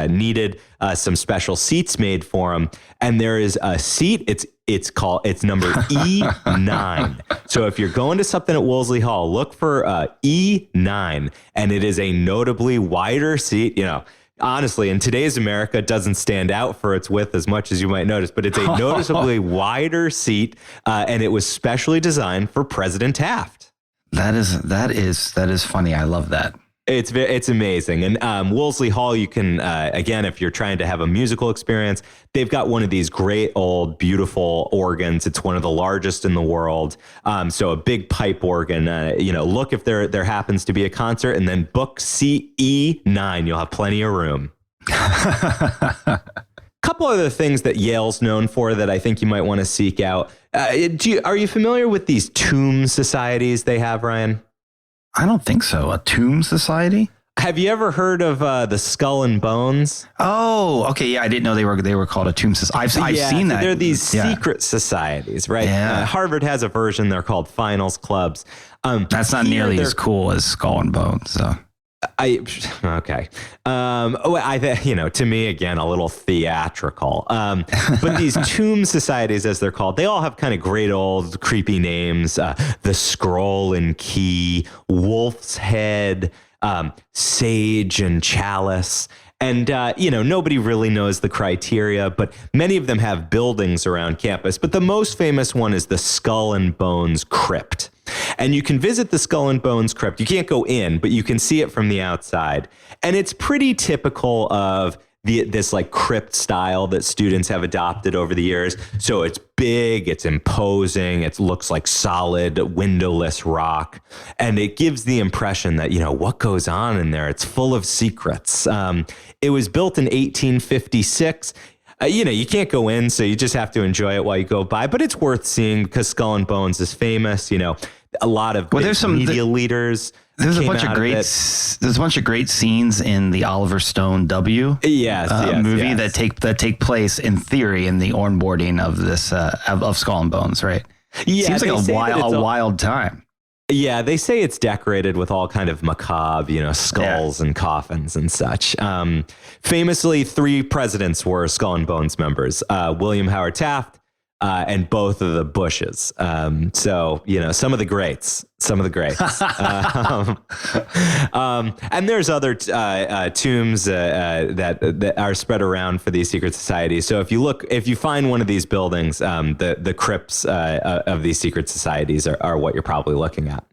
needed some special seats made for him. And there is a seat, it's number E9. So if you're going to something at Woolsey Hall, look for E9. And it is a notably wider seat. Honestly, in today's America, it doesn't stand out for its width as much as you might notice, but it's a noticeably wider seat, and it was specially designed for President Taft. That is funny. I love that. It's amazing. And Woolsey Hall, you can, again, if you're trying to have a musical experience, they've got one of these great old, beautiful organs. It's one of the largest in the world. So a big pipe organ, look if there happens to be a concert, and then book CE9. You'll have plenty of room. Couple other things that Yale's known for that I think you might want to seek out. Are you familiar with these tomb societies they have, Ryan? I don't think so. A tomb society? Have you ever heard of the Skull and Bones? Oh, okay. Yeah, I didn't know they were called a tomb society. I've seen that. They're these secret societies, right? Yeah. Harvard has a version. They're called finals clubs. That's not nearly as cool as Skull and Bones. So. Okay. To me, again, a little theatrical. But these tomb societies, as they're called, they all have kind of great old creepy names. The Scroll and Key, Wolf's Head, Sage and Chalice. And, nobody really knows the criteria, but many of them have buildings around campus. But the most famous one is the Skull and Bones Crypt. And you can visit the Skull and Bones Crypt. You can't go in, but you can see it from the outside. And it's pretty typical of this like crypt style that students have adopted over the years. So it's big, it's imposing, it looks like solid windowless rock. And it gives the impression that, what goes on in there? It's full of secrets. It was built in 1856. You can't go in, so you just have to enjoy it while you go by. But it's worth seeing because Skull and Bones is famous. A lot of there's some media leaders. There's a bunch of great scenes in the Oliver Stone movie that take place in theory in the onboarding of this of Skull and Bones, right? Yeah, seems like a wild time. Yeah, they say it's decorated with all kind of macabre, skulls and coffins and such. Famously, 3 presidents were Skull and Bones members: William Howard Taft and both of the Bushes. So some of the greats. And there's other tombs that are spread around for these secret societies. So if you find one of these buildings, the crypts of these secret societies are what you're probably looking at.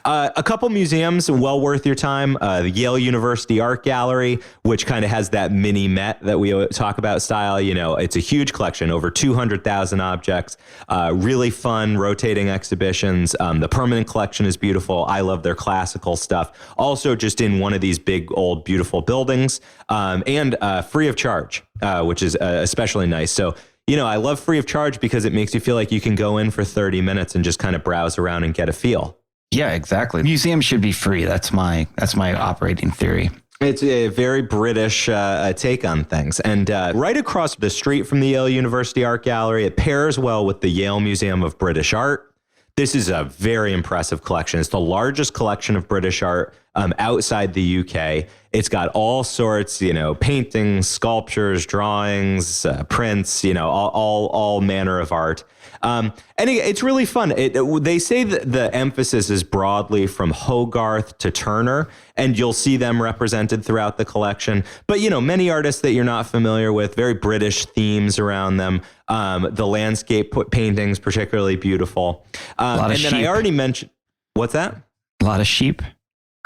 A couple museums well worth your time. The Yale University Art Gallery, which kind of has that mini Met that we talk about style. It's a huge collection, over 200,000 objects, really fun rotating exhibitions. The permanent collection is beautiful. I love their classical stuff. Also just in one of these big, old, beautiful buildings, and free of charge, which is especially nice. So, I love free of charge because it makes you feel like you can go in for 30 minutes and just kind of browse around and get a feel. Yeah, exactly. Museums should be free. That's my operating theory. It's a very British take on things. And right across the street from the Yale University Art Gallery, it pairs well with the Yale Museum of British Art. This is a very impressive collection. It's the largest collection of British art outside the UK. It's got all sorts, paintings, sculptures, drawings, prints, all manner of art. And it's really fun. They say that the emphasis is broadly from Hogarth to Turner, and you'll see them represented throughout the collection. But, many artists that you're not familiar with, very British themes around them. The landscape paintings, particularly beautiful. And then I already mentioned, what's that? A lot of sheep.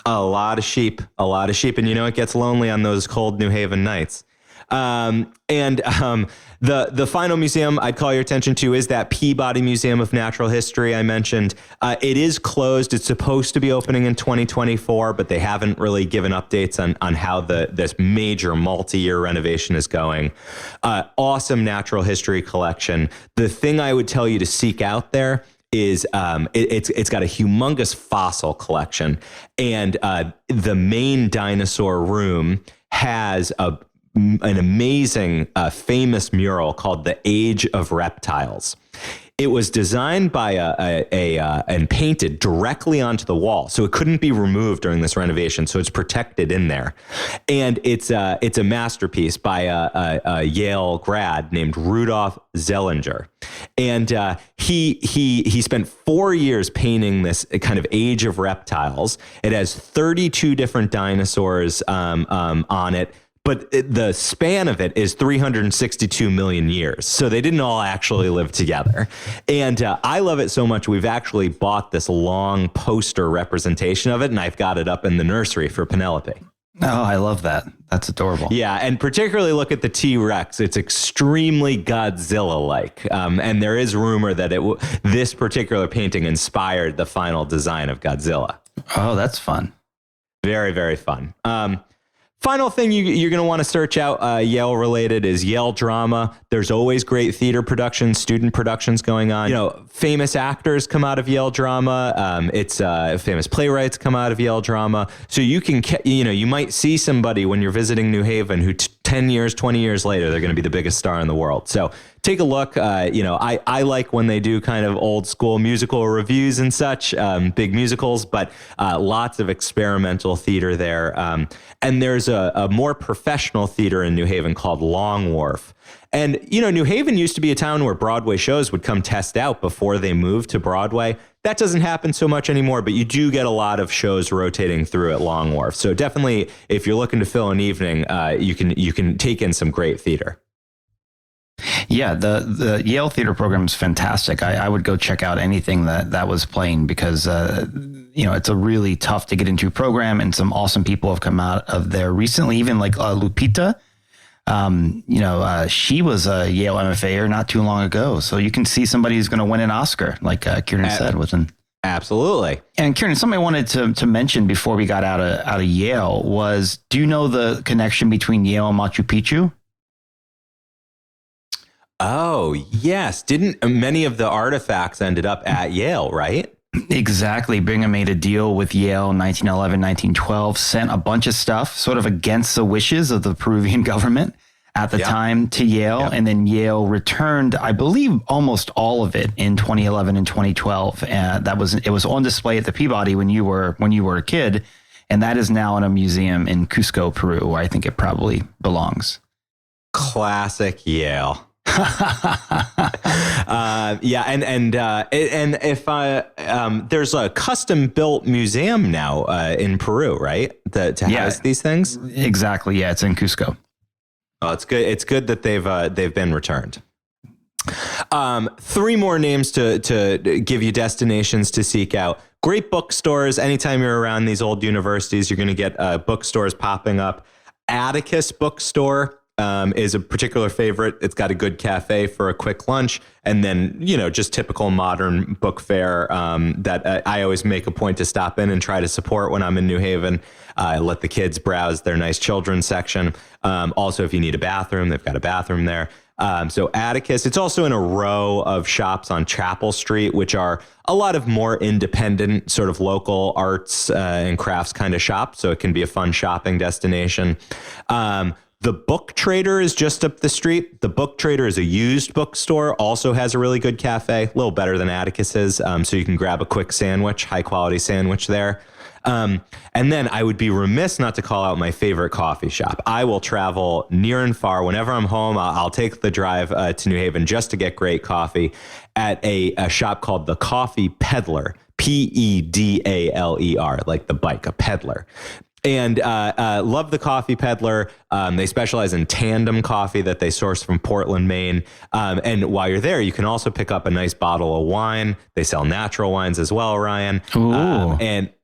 A lot of sheep. And it gets lonely on those cold New Haven nights. The final museum I'd call your attention to is that Peabody Museum of Natural History I mentioned. It is closed. It's supposed to be opening in 2024, but they haven't really given updates on how this major multi-year renovation is going. Awesome natural history collection. The thing I would tell you to seek out there is it's got a humongous fossil collection, and the main dinosaur room has an amazing famous mural called the Age of Reptiles. It was designed by and painted directly onto the wall, so it couldn't be removed during this renovation. So it's protected in there, and it's a masterpiece by a Yale grad named Rudolf Zellinger, and he spent 4 years painting this kind of Age of Reptiles. It has 32 different dinosaurs on it. But the span of it is 362 million years. So they didn't all actually live together. And I love it so much, we've actually bought this long poster representation of it, and I've got it up in the nursery for Penelope. Oh, I love that. That's adorable. Yeah, and particularly look at the T-Rex. It's extremely Godzilla-like. And there is rumor that this particular painting inspired the final design of Godzilla. Oh, that's fun. Very, very fun. Final thing you're going to want to search out Yale related is Yale drama. There's always great theater productions, student productions going on. Famous actors come out of Yale drama. Famous playwrights come out of Yale drama. So you can, you might see somebody when you're visiting New Haven who 10 years, 20 years later, they're going to be the biggest star in the world. So take a look. I like when they do kind of old school musical reviews and such, big musicals, but lots of experimental theater there. And there's a more professional theater in New Haven called Long Wharf. And, New Haven used to be a town where Broadway shows would come test out before they moved to Broadway. That doesn't happen so much anymore, but you do get a lot of shows rotating through at Long Wharf. So definitely, if you're looking to fill an evening, you can take in some great theater. Yeah, the Yale theater program is fantastic. I would go check out anything that was playing because, it's a really tough to get into program, and some awesome people have come out of there recently, even like Lupita. She was a Yale MFA'er not too long ago. So you can see somebody who's going to win an Oscar, like Kiernan said. Absolutely. And Kiernan, something I wanted to mention before we got out of Yale was, do you know the connection between Yale and Machu Picchu? Oh, yes. Didn't many of the artifacts ended up at Yale, right? Exactly. Brigham made a deal with Yale in 1911, 1912, sent a bunch of stuff sort of against the wishes of the Peruvian government. at the time to Yale, and then Yale returned, I believe, almost all of it in 2011 and 2012. And it was on display at the Peabody when you were a kid, and that is now in a museum in Cusco, Peru, where I think it probably belongs. Classic Yale. And if there's a custom built museum now in Peru, right? To house these things. Exactly. Yeah, it's in Cusco. Oh, it's good. It's good that they've been returned. 3 more names to give you destinations to seek out. Great bookstores. Anytime you're around these old universities, you're going to get bookstores popping up. Atticus Bookstore is a particular favorite. It's got a good cafe for a quick lunch, and then just typical modern book fare that I always make a point to stop in and try to support when I'm in New Haven. I let the kids browse their nice children's section. Also, if you need a bathroom, they've got a bathroom there. So Atticus, it's also in a row of shops on Chapel Street, which are a lot of more independent sort of local arts and crafts kind of shops. So it can be a fun shopping destination. The Book Trader is just up the street. The Book Trader is a used bookstore, also has a really good cafe, a little better than Atticus's. So you can grab a quick sandwich, high quality sandwich there. And then I would be remiss not to call out my favorite coffee shop. I will travel near and far. Whenever I'm home, I'll take the drive to New Haven just to get great coffee at a shop called the Coffee Peddler, Pedler, like the bike, a peddler. And love the Coffee Peddler. They specialize in tandem coffee that they source from Portland, Maine. And while you're there, you can also pick up a nice bottle of wine. They sell natural wines as well, Ryan.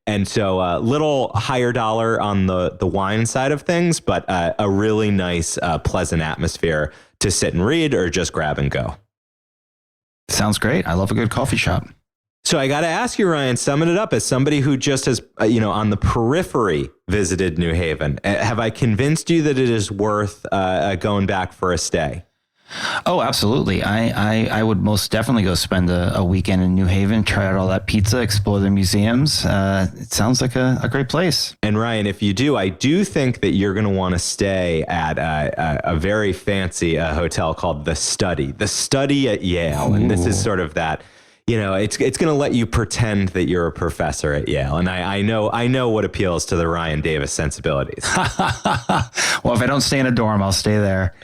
And so little higher dollar on the wine side of things, but a really nice, pleasant atmosphere to sit and read or just grab and go. Sounds great. I love a good coffee shop. So I got to ask you, Ryan, summing it up as somebody who just has, on the periphery visited New Haven. Have I convinced you that it is worth going back for a stay? Oh, absolutely. I would most definitely go spend a weekend in New Haven, try out all that pizza, explore the museums. It sounds like a great place. And Ryan, if you do, I do think that you're going to want to stay at a very fancy hotel called The Study at Yale. Ooh. And this is sort of that. It's going to let you pretend that you're a professor at Yale. And I know what appeals to the Ryan Davis sensibilities. Well, if I don't stay in a dorm, I'll stay there.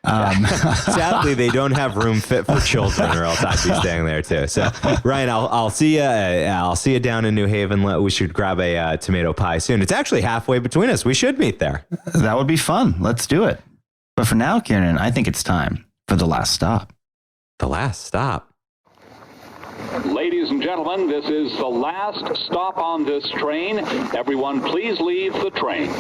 Sadly, they don't have room fit for children, or else I'd be staying there too. So, Ryan, I'll see you. I'll see you down in New Haven. We should grab a tomato pie soon. It's actually halfway between us. We should meet there. That would be fun. Let's do it. But for now, Kiernan, I think it's time for the last stop. The last stop. Ladies and gentlemen, this is the last stop on this train. Everyone, please leave the train.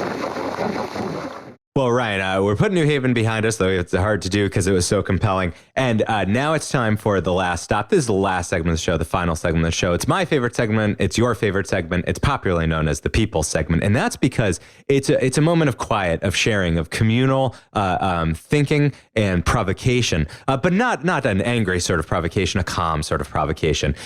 Well, Ryan, we're putting New Haven behind us, though it's hard to do because it was so compelling. And now it's time for the last stop. This is the last segment of the show, the final segment of the show. It's my favorite segment. It's your favorite segment. It's popularly known as the People's segment. And that's because it's a moment of quiet, of sharing, of communal thinking and provocation, but not an angry sort of provocation, a calm sort of provocation,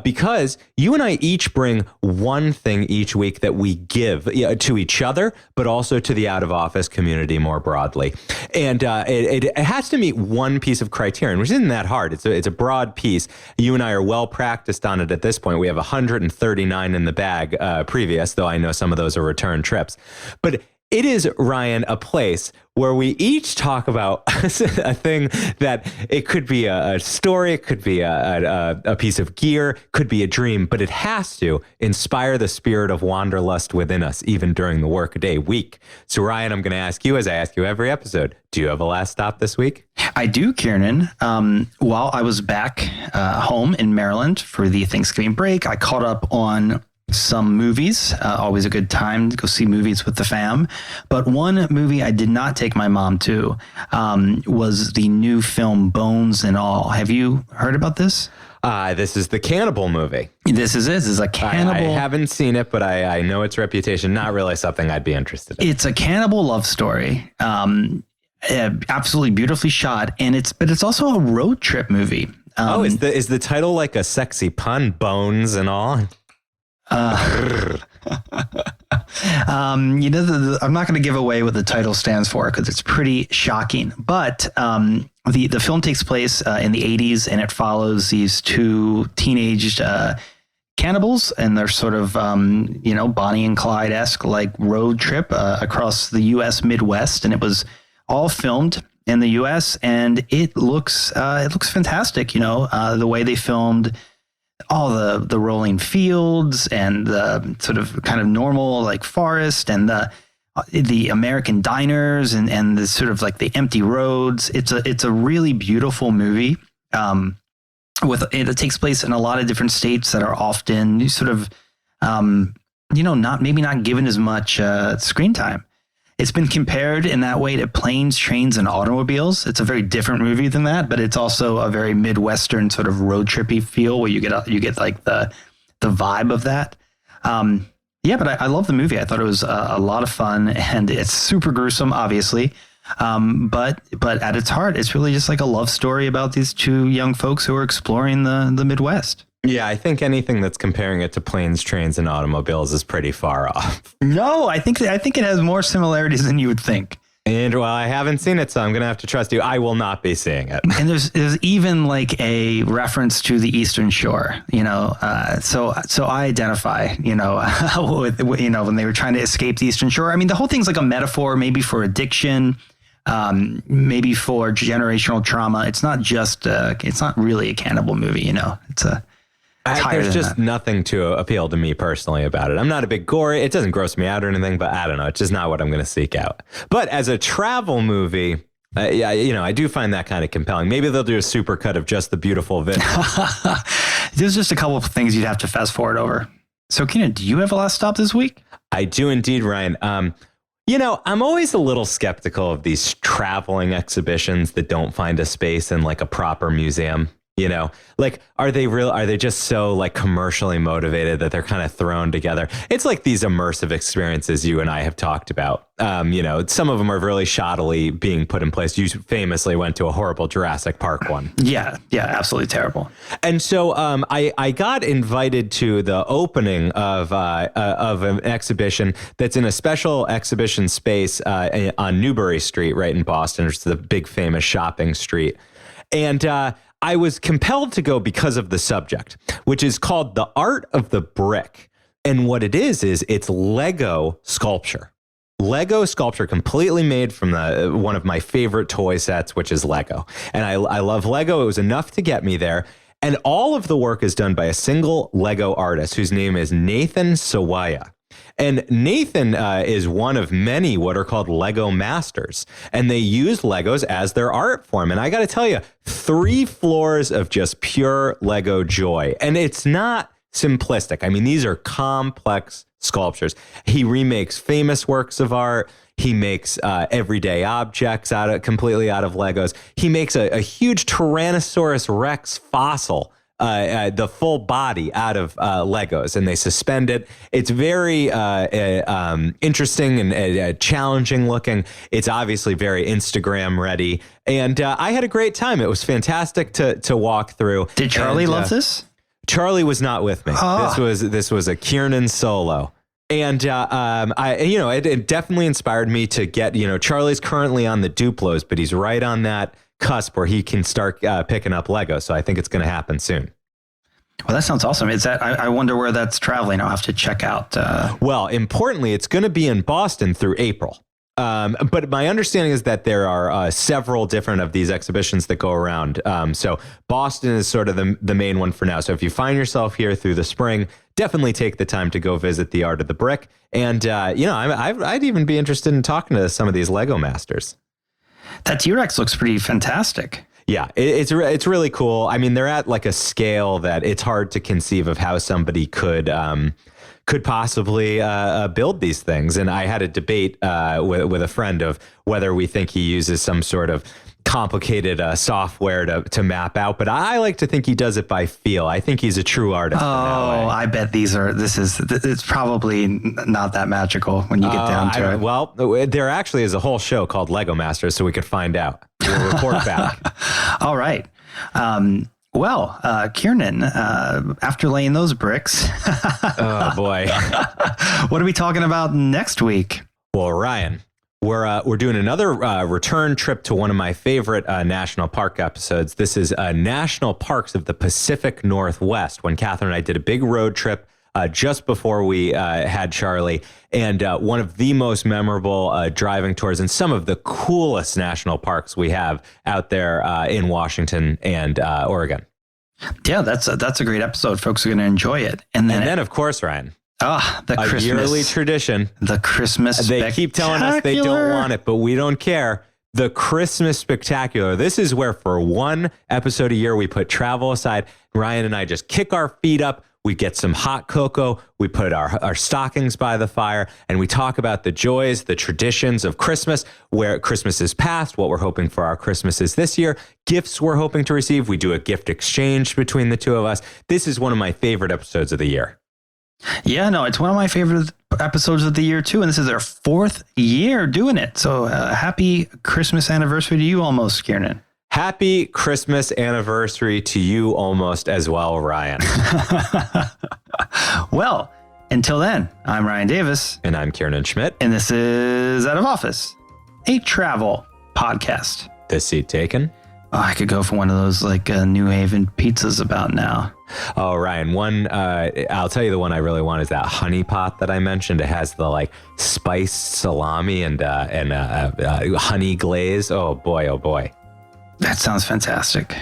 because you and I each bring one thing each week that we give to each other, but also to the out of office community more broadly. And it has to meet one piece of criterion, which isn't that hard. It's a broad piece. You and I are well practiced on it at this point. We have 139 in the bag previous, though I know some of those are return trips. But it is, Ryan, a place where we each talk about a thing that it could be a story, it could be a piece of gear, could be a dream, but it has to inspire the spirit of wanderlust within us, even during the workday week. So, Ryan, I'm going to ask you, as I ask you every episode, do you have a last stop this week? I do, Kiernan. While I was back home in Maryland for the Thanksgiving break, I caught up on some movies. Always a good time to go see movies with the fam. But one movie I did not take my mom to was the new film Bones and All. Have you heard about this? This is the cannibal movie. This is a cannibal. I haven't seen it, but I know its reputation. Not really something I'd be interested in. It's a cannibal love story. Absolutely beautifully shot. But it's also a road trip movie. Is the title like a sexy pun? Bones and All? I'm not going to give away what the title stands for because it's pretty shocking. But the film takes place in the 80s, and it follows these two teenage cannibals, and they're sort of Bonnie and Clyde-esque like road trip across the U.S. Midwest, and it was all filmed in the U.S. and it looks fantastic. The way they filmed all the rolling fields and the sort of kind of normal like forest and the American diners and the sort of like the empty roads. It's a really beautiful movie. It takes place in a lot of different states that are often sort of not given as much screen time. It's been compared in that way to Planes, Trains, and Automobiles. It's a very different movie than that, but it's also a very Midwestern sort of road trippy feel where you get like the vibe of that. But I love the movie. I thought it was a lot of fun, and it's super gruesome, obviously. But at its heart, it's really just like a love story about these two young folks who are exploring the Midwest. Yeah, I think anything that's comparing it to Planes, Trains, and Automobiles is pretty far off. No, I think it has more similarities than you would think. And well, I haven't seen it, so I'm going to have to trust you. I will not be seeing it. And there's even like a reference to the Eastern Shore, so I identify, with, when they were trying to escape the Eastern Shore. I mean, the whole thing's like a metaphor, maybe for addiction, maybe for generational trauma. It's not just, it's not really a cannibal movie, There's just nothing to appeal to me personally about it. I'm not a big gory. It doesn't gross me out or anything, but I don't know. It's just not what I'm going to seek out. But as a travel movie, I do find that kind of compelling. Maybe they'll do a super cut of just the beautiful video. There's just a couple of things you'd have to fast forward over. So, Kiernan, do you have a last stop this week? I do indeed, Ryan. I'm always a little skeptical of these traveling exhibitions that don't find a space in like a proper museum. Like, are they just so like commercially motivated that they're kind of thrown together? It's like these immersive experiences you and I have talked about. Some of them are really shoddily being put in place. You famously went to a horrible Jurassic Park one. Yeah, absolutely terrible. And so I got invited to the opening of an exhibition that's in a special exhibition space on Newbury Street, right in Boston. It's the big famous shopping street. And I was compelled to go because of the subject, which is called The Art of the Brick. And what it is it's Lego sculpture. Lego sculpture completely made from one of my favorite toy sets, which is Lego. And I love Lego. It was enough to get me there. And all of the work is done by a single Lego artist whose name is Nathan Sawaya. And Nathan is one of many what are called Lego masters, and they use Legos as their art form. And I got to tell you, 3 floors of just pure Lego joy. And it's not simplistic. I mean, these are complex sculptures. He remakes famous works of art. He makes everyday objects completely out of Legos. He makes a huge Tyrannosaurus Rex fossil, the full body out of Legos, and they suspend it. It's very interesting and challenging looking. It's obviously very Instagram ready, and I had a great time. It was fantastic to walk through. Did Charlie love this? Charlie was not with me. This was a Kiernan solo. And it definitely inspired me to get, Charlie's currently on the Duplos, but he's right on that cusp where he can start picking up Lego. So I think it's going to happen soon. Well, that sounds awesome. Is that, I wonder where that's traveling. I'll have to check out. Well, importantly, it's going to be in Boston through April. But my understanding is that there are several different of these exhibitions that go around. So Boston is sort of the main one for now. So if you find yourself here through the spring, definitely take the time to go visit the Art of the Brick. And, I'd even be interested in talking to some of these Lego masters. That T-Rex looks pretty fantastic. Yeah, it's really cool. I mean, they're at like a scale that it's hard to conceive of how somebody could possibly build these things. And I had a debate with a friend of whether we think he uses some sort of complicated software to map out, but I like to think he does it by feel. I think he's a true artist. I bet it's probably not that magical when you get down to it. Well, there actually is a whole show called Lego Masters, so we could find out. We'll report back. All right. Well, Kiernan, after laying those bricks, Oh boy. what are we talking about next week? Well, Ryan, we're doing another return trip to one of my favorite national park episodes. This is National Parks of the Pacific Northwest, when Catherine and I did a big road trip just before we had Charlie, and one of the most memorable driving tours and some of the coolest national parks we have out there in Washington and Oregon. Yeah, that's a great episode. Folks are going to enjoy it. And then of course, Ryan, the Christmas yearly tradition. The Christmas They keep telling us they don't Spectacular. want it, but we don't care. The Christmas Spectacular. This is where for one episode a year, we put travel aside. Ryan and I just kick our feet up. We get some hot cocoa. We put our stockings by the fire, and we talk about the joys, the traditions of Christmas, where Christmas is past, what we're hoping for our Christmases this year, gifts we're hoping to receive. We do a gift exchange between the two of us. This is one of my favorite episodes of the year. Yeah, no, it's one of my favorite episodes of the year too, and this is our 4th year doing it. So happy Christmas anniversary to you almost, Kiernan. Happy Christmas anniversary to you almost as well, Ryan. Well, until then, I'm Ryan Davis. And I'm Kiernan Schmidt. And this is Out of Office, a travel podcast. The seat taken. Oh, I could go for one of those New Haven pizzas about now. Oh, Ryan, I'll tell you the one I really want is that honey pot that I mentioned. It has the spiced salami and honey glaze. Oh boy, oh boy. That sounds fantastic.